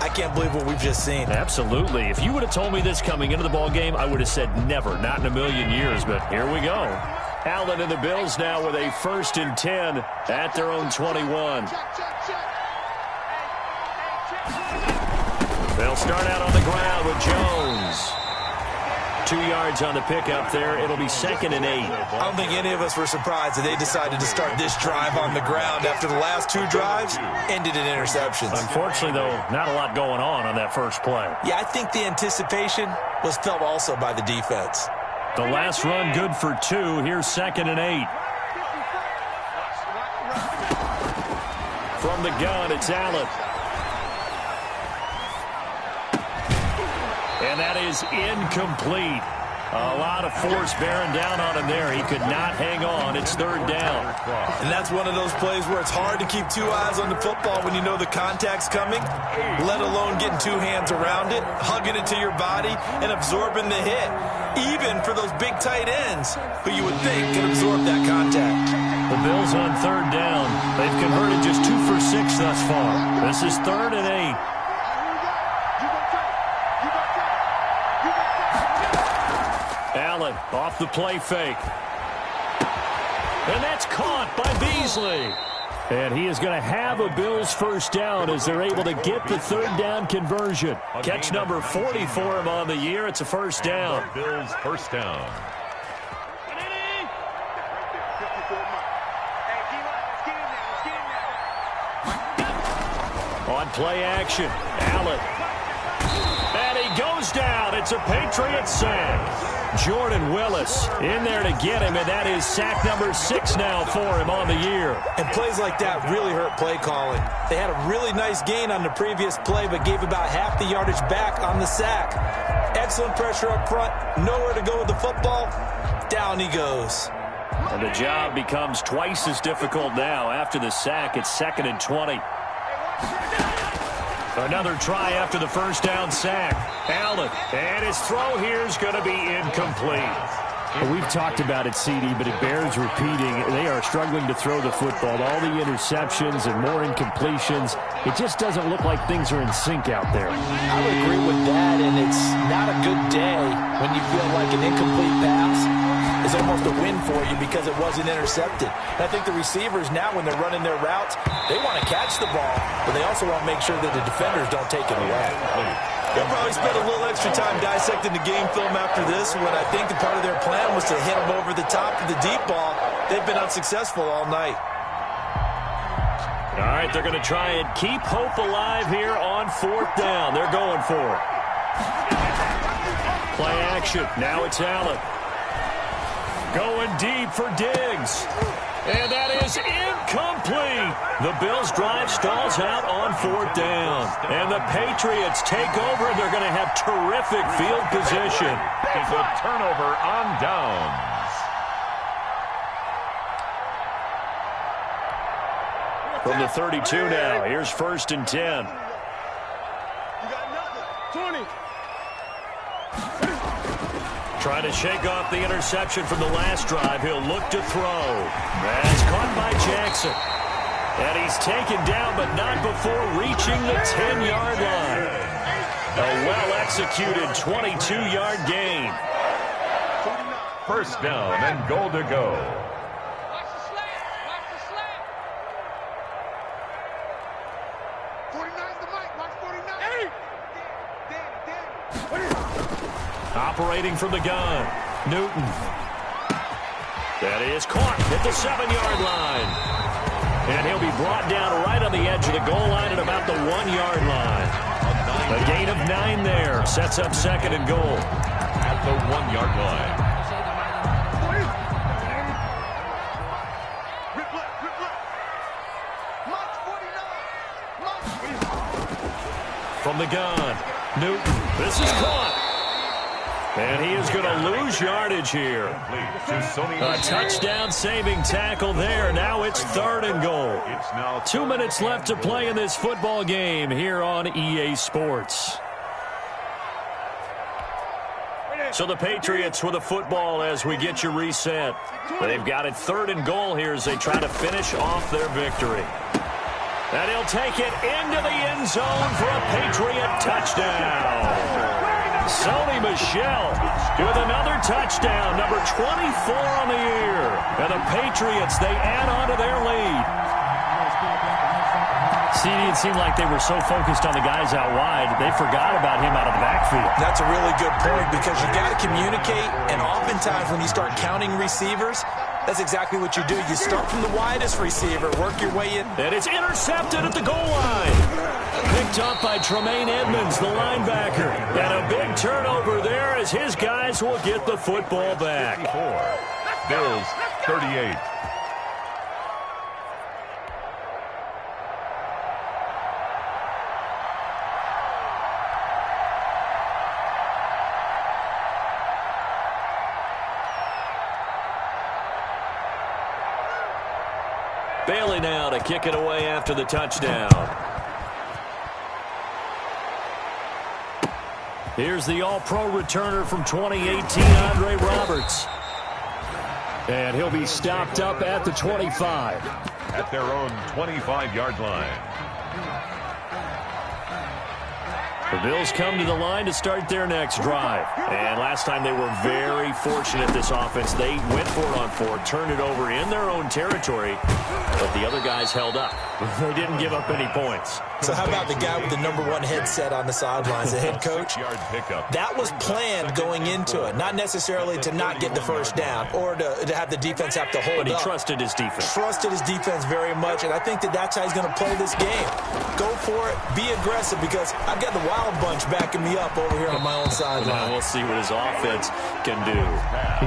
I can't believe what we've just seen. Absolutely. If you would have told me this coming into the ball game, I would have said never, not in a million years. But here we go. Allen and the Bills now with a 1st and 10 at their own 21. They'll start out on the ground with Jones. 2 yards on the pickup there. It'll be 2nd and 8. I don't think any of us were surprised that they decided to start this drive on the ground after the last 2 drives ended in interceptions. Unfortunately, though, not a lot going on that first play. Yeah, I think the anticipation was felt also by the defense. The last run good for 2. Here's 2nd and 8. From the gun, it's Allen. And that is incomplete. A lot of force bearing down on him there. He could not hang on. It's third down. And that's one of those plays where it's hard to keep two eyes on the football when you know the contact's coming, let alone getting two hands around it, hugging it to your body, and absorbing the hit. Even for those big tight ends who you would think can absorb that contact. The Bills on third down. They've converted just 2 for 6 thus far. This is 3rd and 8. Allen off the play fake. And that's caught by Beasley. And he is going to have a Bills first down as they're able to get the third down conversion. Catch number 40 for him on the year. It's a first down. Bills first down. On play action, Allen. And he goes down. It's a Patriot sack. Jordan Willis in there to get him, and that is sack number 6 now for him on the year. And plays like that really hurt play calling. They had a really nice gain on the previous play, but gave about half the yardage back on the sack. Excellent pressure up front, nowhere to go with the football. Down he goes. And the job becomes twice as difficult now. After the sack, it's 2nd and 20. Another try after the first down sack. Allen, and his throw here is going to be incomplete. We've talked about it, CD, but it bears repeating. They are struggling to throw the football. All the interceptions and more incompletions. It just doesn't look like things are in sync out there. I would agree with that, and it's not a good day when you feel like an incomplete pass is almost a win for you because it wasn't intercepted. And I think the receivers now, when they're running their routes, they want to catch the ball, but they also want to make sure that the defenders don't take it away. They'll probably spend a little extra time dissecting the game film after this when I think the part of their plan was to hit them over the top of the deep ball. They've been unsuccessful all night. All right, they're going to try and keep hope alive here on 4th down. They're going for it. Play action. Now it's Allen. Going deep for Diggs. And that is incomplete. The Bills drive stalls out on 4th down. And the Patriots take over, and they're going to have terrific field position. It's a turnover on downs. From the 32 now, here's 1st and 10. 20. Trying to shake off the interception from the last drive. He'll look to throw. That's caught by Jackson. And he's taken down, but not before reaching the 10-yard line. A well-executed 22-yard gain. First down and goal to go. Watch the slant. Watch the slant. 49's the mic. Watch 49. Hey! Danny. Operating from the gun, Newton. That is caught at the 7-yard line. And he'll be brought down right on the edge of the goal line at about the 1-yard line. A gain of 9 there. Sets up 2nd and goal. At the 1-yard line. Rip left. March 49. From the gun, Newton. This is caught. And he is going to lose yardage here. A touchdown-saving tackle there. Now it's 3rd and goal. 2 minutes left to play in this football game here on EA Sports. So the Patriots with a football as we get you reset. They've got it 3rd and goal here as they try to finish off their victory. And he'll take it into the end zone for a Patriot touchdown. Sony Michel with another touchdown, number 24 on the year. And the Patriots, they add on to their lead. CD, it seemed like they were so focused on the guys out wide, they forgot about him out of the backfield. That's a really good point because you got to communicate, and oftentimes when you start counting receivers, that's exactly what you do. You start from the widest receiver, work your way in. And it's intercepted at the goal line. Picked up by Tremaine Edmonds, the linebacker. And a big turnover there as his guys will get the football back. Bills 38. Bailey now to kick it away after the touchdown. Here's the All-Pro returner from 2018, Andre Roberts. And he'll be stopped up at the 25. At their own 25-yard line. The Bills come to the line to start their next drive. And last time they were very fortunate, this offense. They went for it on 4, turned it over in their own territory, but the other guys held up. They didn't give up any points. So how about the guy with the number 1 headset on the sidelines, the head coach? That was planned going into it, not necessarily to not get the first down or to have the defense have to hold up. But he trusted his defense. Trusted his defense very much, and I think that's how he's going to play this game. Go for it, be aggressive, because I've got the Wild Bunch backing me up over here on my own sideline. Now we'll see what his offense can do.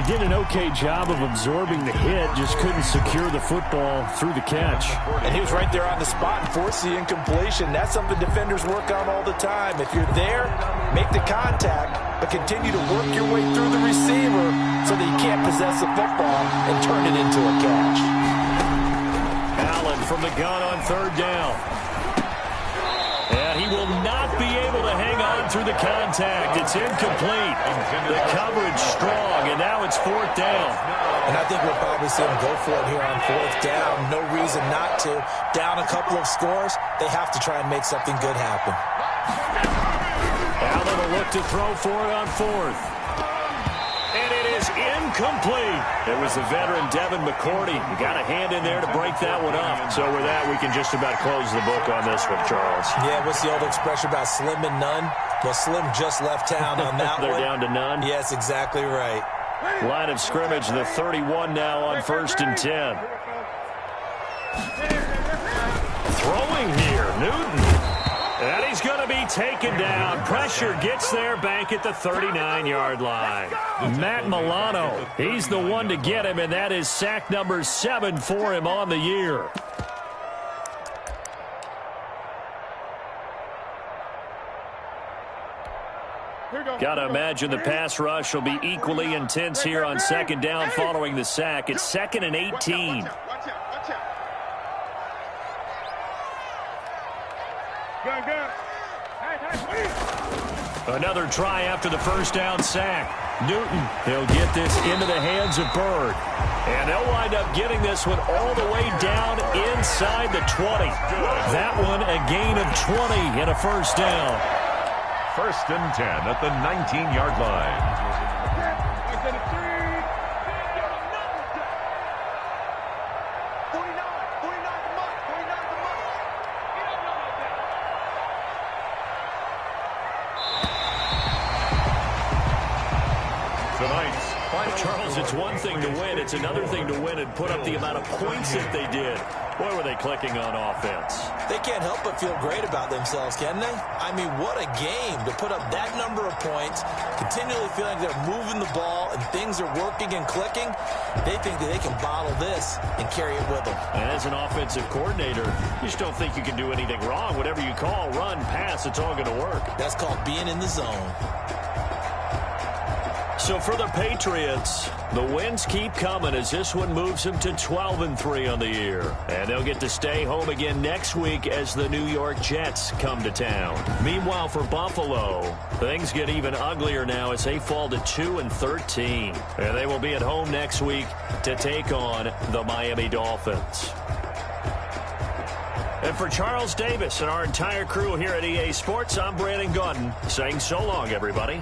He did an okay job of absorbing the hit, just couldn't secure the football through the catch. And he was right there on the spot and forced the incompletion. That's something defenders work on all the time. If you're there, make the contact, but continue to work your way through the receiver so that you can't possess the football and turn it into a catch. Allen from the gun on 3rd down. And he will not be able to hang on through the contact. It's incomplete. The coverage strong, and now it's 4th down. And I think we'll probably see him go for it here on 4th down. No reason not to. Down a couple of scores, they have to try and make something good happen. Allen will look to throw for it on 4th. And it is incomplete. It was the veteran Devin McCourty. You got a hand in there to break that one up. So with that, we can just about close the book on this one, Charles. Yeah, what's the old expression about slim and none? Well, Slim just left town on that They're one. down to none? Yes, exactly right. Line of scrimmage, the 31 now on 1st and 10. Throwing here, Newton. And he's going to be taken down. Pressure gets there back at the 39-yard line. Matt Milano, he's the one to get him, and that is sack number 7 for him on the year. Got to imagine the pass rush will be equally intense here on 2nd down following the sack. It's 2nd and 18. Watch out, watch out. Another try after the 1st down sack. Newton, he'll get this into the hands of Bird. And they'll wind up getting this one all the way down inside the 20. That one a gain of 20 and a 1st down. 1st and 10 at the 19-yard line. Charles, it's one thing to win. It's another thing to win and put up the amount of points that they did. Boy, were they clicking on offense. They can't help but feel great about themselves, can they? I mean, what a game to put up that number of points, continually feeling they're moving the ball and things are working and clicking. They think that they can bottle this and carry it with them. And as an offensive coordinator, you just don't think you can do anything wrong. Whatever you call, run, pass, it's all going to work. That's called being in the zone. So for the Patriots, the wins keep coming as this one moves them to 12-3 on the year. And they'll get to stay home again next week as the New York Jets come to town. Meanwhile, for Buffalo, things get even uglier now as they fall to 2-13. And they will be at home next week to take on the Miami Dolphins. And for Charles Davis and our entire crew here at EA Sports, I'm Brandon Gunn saying so long, everybody.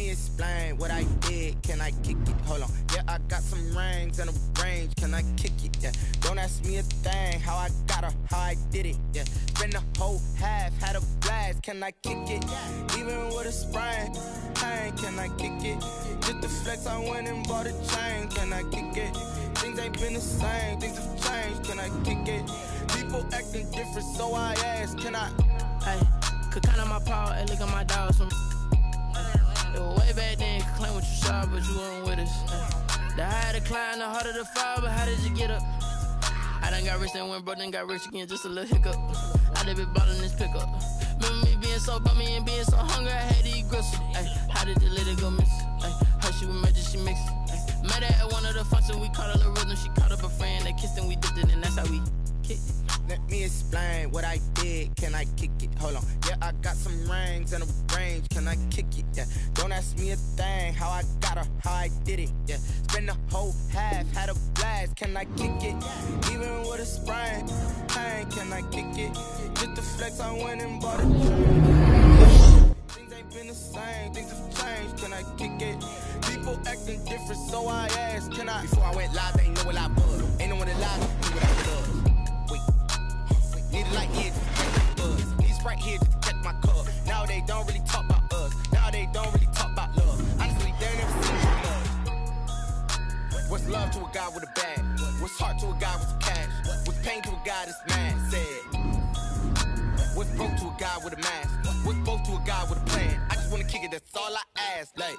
me explain what I did. Can I kick it? Hold on. Yeah, I got some rings and a range. Can I kick it? Yeah. Don't ask me a thing. How I got her, how I did it. Yeah. Spend the whole half, had a blast. Can I kick it? Even with a sprain. Hey, can I kick it? Just the flex, I went and bought a chain. Can I kick it? Things ain't been the same. Things have changed. Can I kick it? People acting different, so I ask. Can I? Hey, could count on my power. Hey, look at my dogs from. It was way back then, could claim what you saw, but you weren't with us. The higher the climb, the harder the fall, but how did you get up? I done got rich and went broke, then got rich again, just a little hiccup. I done been ballin' this pickup. Remember me being so bummy and being so hungry, I had to eat gristle. Ay, how did you let it go miss? Ay, her she was magic, she mixed. Met her at one of the functions, we caught her the rhythm, she caught up a friend, they kissed and we dipped it, and that's how we kicked it. Let me explain what I did. Can I kick it? Hold on. Yeah, I got some rings and a range. Can I kick it? Yeah. Don't ask me a thing. How I got her, how I did it. Yeah. Spend the whole half, had a blast. Can I kick it? Even with a sprain. Hey, can I kick it? Just the flex, I went and bought a chain. Things ain't been the same. Things have changed. Can I kick it? People acting different, so I asked. Can I? Before I went live, they ain't know what I was. Ain't no one alive, knew what I was. Need a light here to catch the buzz. Need Sprite here to catch my cup. Now they don't really talk about us. Now they don't really talk about love. Honestly, they ain't never seen true love. What's love to a guy with a bag? What's heart to a guy with some cash? What's pain to a guy that's mad? Said. What's broke to a guy with a mask? What's both to a guy with a plan? I just wanna kick it, that's all I ask. Like,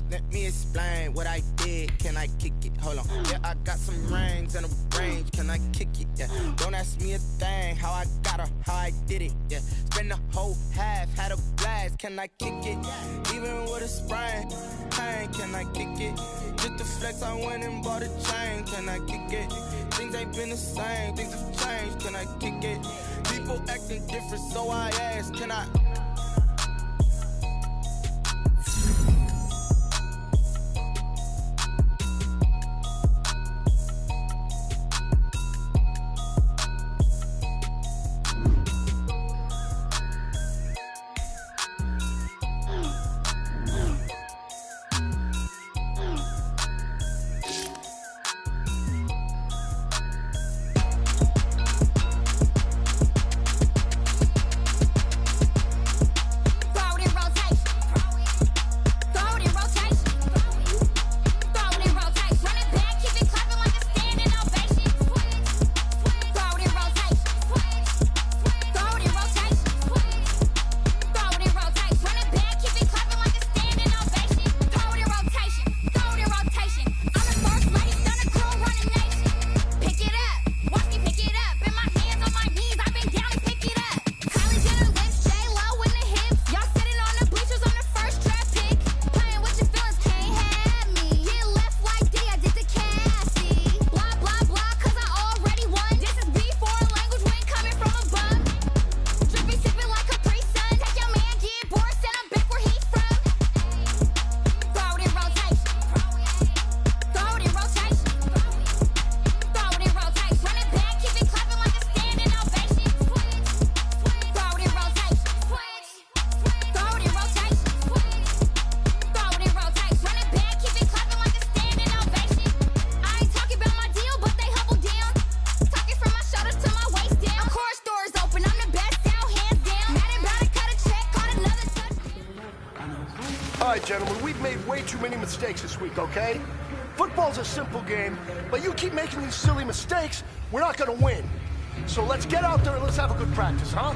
let me explain what I did. Can I kick it? Hold on. Yeah, I got some rings and a range. Can I kick it? Yeah. Don't ask me a thing. How I got her, how I did it. Yeah. Spend the whole half, had a blast. Can I kick it? Even with a sprain. Hey, can I kick it? Just the flex, I went and bought a chain. Can I kick it? Things ain't been the same. Things have changed. Can I kick it? People acting different, so I ask. Can I? All right, gentlemen, we've made way too many mistakes this week, okay? Football's a simple game, but you keep making these silly mistakes, we're not gonna win. So let's get out there and let's have a good practice, huh?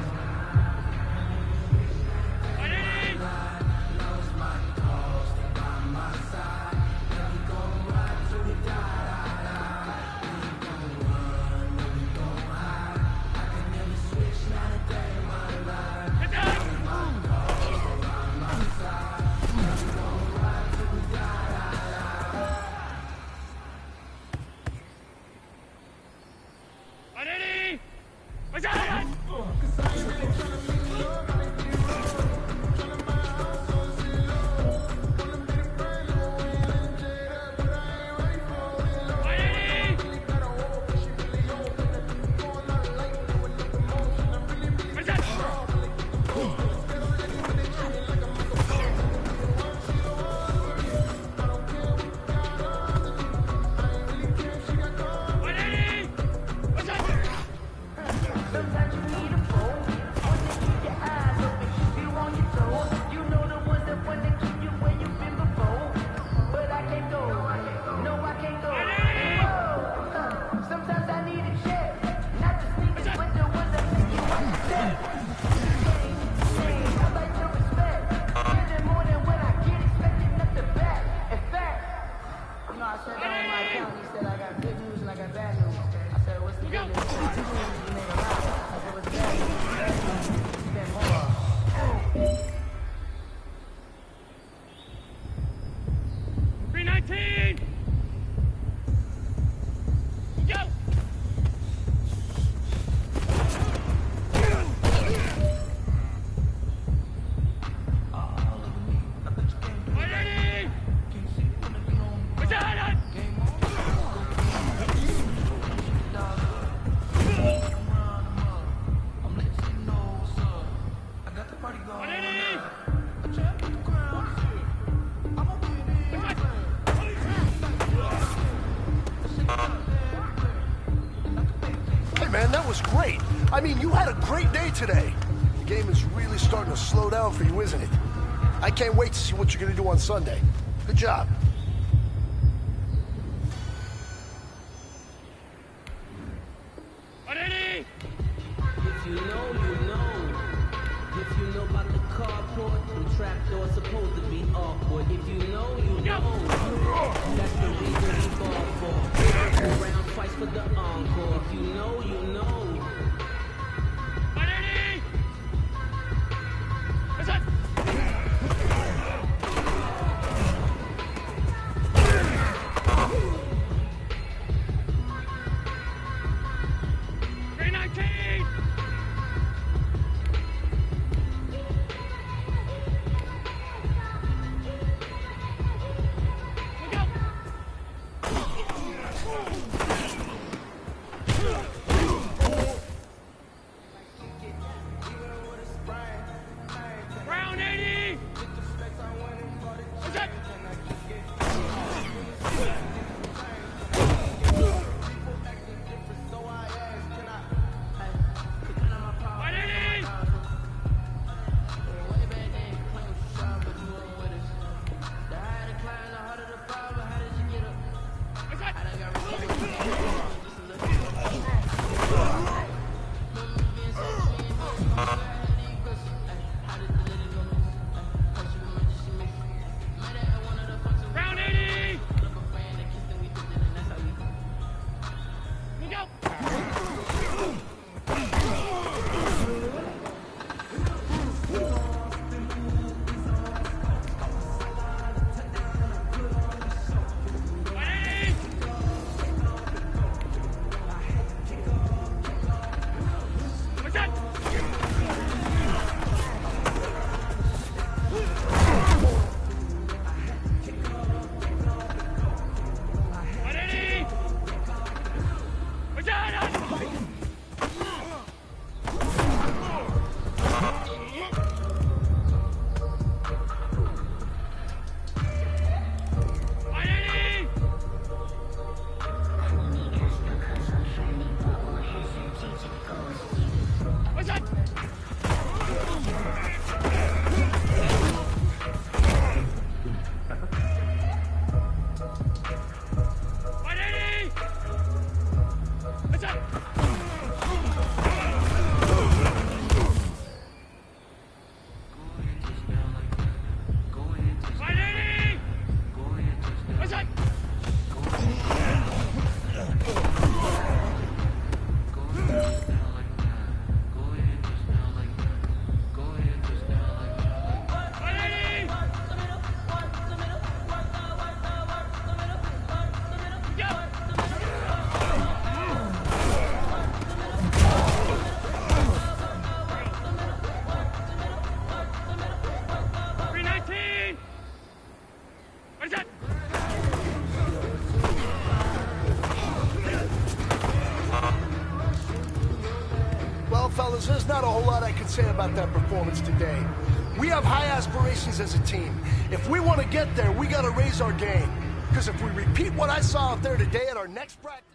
I mean, you had a great day today. The game is really starting to slow down for you, isn't it? I can't wait to see what you're going to do on Sunday. Good job. If you know, you know. If you know about the carport, and trapdoors supposed to be awkward. If you know, you know. That's the reason we fall for. Round fights for the encore. If you know, you know. fellas, there's not a whole lot I can say about that performance today. We have high aspirations as a team. If we want to get there, we got to raise our game. Because if we repeat what I saw out there today at our next practice...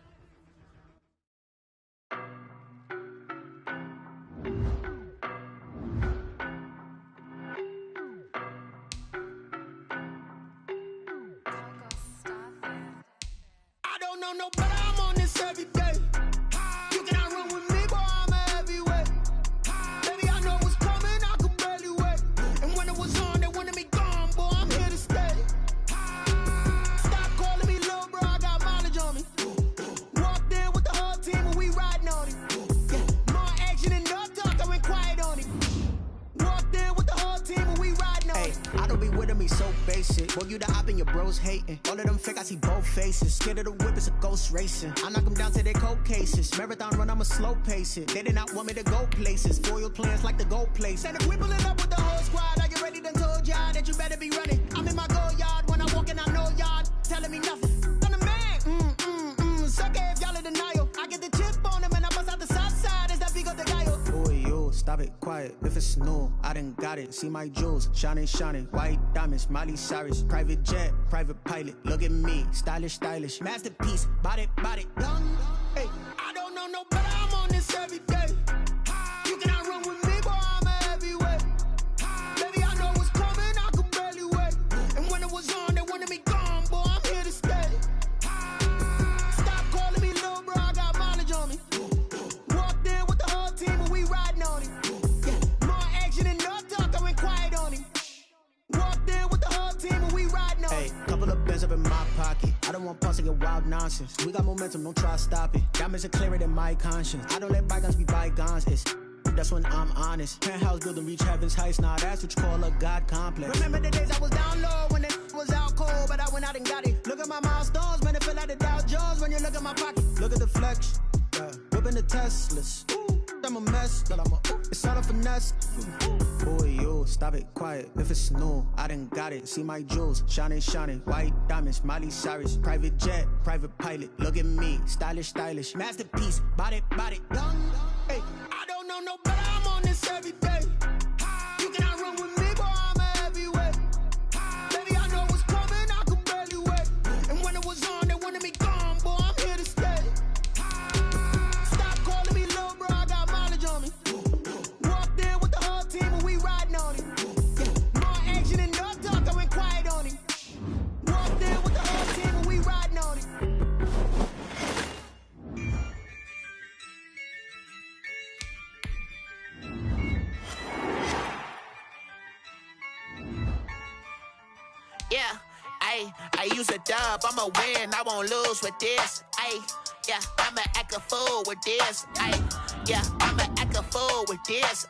I don't know no better, I'm on this every day. You cannot run with me, boy, I'm a heavyweight. Baby, I know what's coming, I could barely wait. And when it was on, they wanted me gone, boy, I'm here to stay. Stop calling me little bro, I got mileage on me. Walked in with the whole team and we riding on it. Yeah, more action and no talk, I went quiet on it. Walked in with the whole team and we riding on it. I don't be with me so basic. Boy, you the op and your bros hating. All of them fake, I see both faces. Scared of the whip, it's a ghost racing. I knock them down to their cold cases. Marathon run, I'ma slow pace it. They did not want me to go places. Foil plans like the gold place. And if we pulling up with the whole squad, I get ready to told y'all that you better be running. I'm in my go yard, when I walk in, I know y'all telling me nothing. I'm the man, suck it if y'all in denial. I get the chip on them and I bust out the south side, is that big of the gallo. Boy, yo, stop it, quiet. If it's new, I done got it. See my jewels, shining, white diamonds, Miley Cyrus. Private jet, private pilot, look at me. Stylish, masterpiece, body, young. Hey, I don't know no better, I'm on this every day. want pause to get wild nonsense. We got momentum, don't try to stop it. Diamonds are clearer than my conscience. I don't let bygones be bygones. That's when I'm honest. Penthouse building, reach heaven's heights. Nah, that's what you call a God complex. Remember the days I was down low when it was out cold, but I went out and got it. Look at my milestones, man, it feel like the Dow Jones when you look at my pocket. Look at the flex, yeah. Whipping the Teslas. I'm a mess, but it's all a finesse. Boy, you stop it, quiet. If it's new, I done got it. See my jewels, shining, shining. White diamonds, Miley Cyrus. Private jet, private pilot. Look at me, stylish, stylish. Masterpiece, body, young. Hey, I don't know no better. I'm on this every day. You cannot run with me, boy. I'm a heavyweight. Baby, I know what's coming. I could barely wait. And when it was on, they wanted me gone, boy. I'm here to stay. Stop calling me little bro. I got mileage on me. Walked in with the whole team and we riding on it. More action and no talk. I went quiet on it. Walked in with the whole team and we riding on it. Yeah, I use a dub, I'ma win, I won't lose with this. Yeah, I'ma act a fool with this. Yeah, I'ma act a fool with this.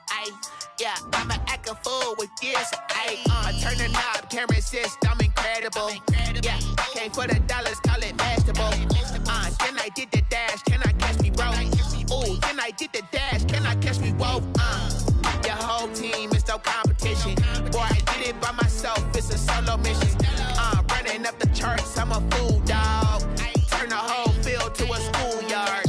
Yeah, I'ma act a fool with this. I turn the knob, can't resist, I'm incredible. Yeah, came for the dollars, call it vegetable. Then I did the dash, can I catch me, bro? Ooh, then I did the dash, can I catch me, whoa? Your whole team is no competition. Boy, I did it by myself, it's a solo mission. Running up the charts, I'm a fool, dog. Turn the whole field to a schoolyard.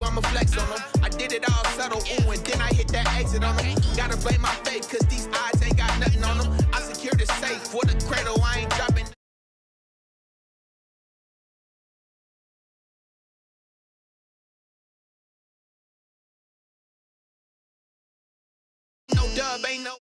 I'ma flex on them. I did it all subtle, ooh, and then I hit that exit on them. Gotta blame my faith, cause these eyes ain't got nothing on them. I secured the safe for the cradle, I ain't dropping. No dub, ain't no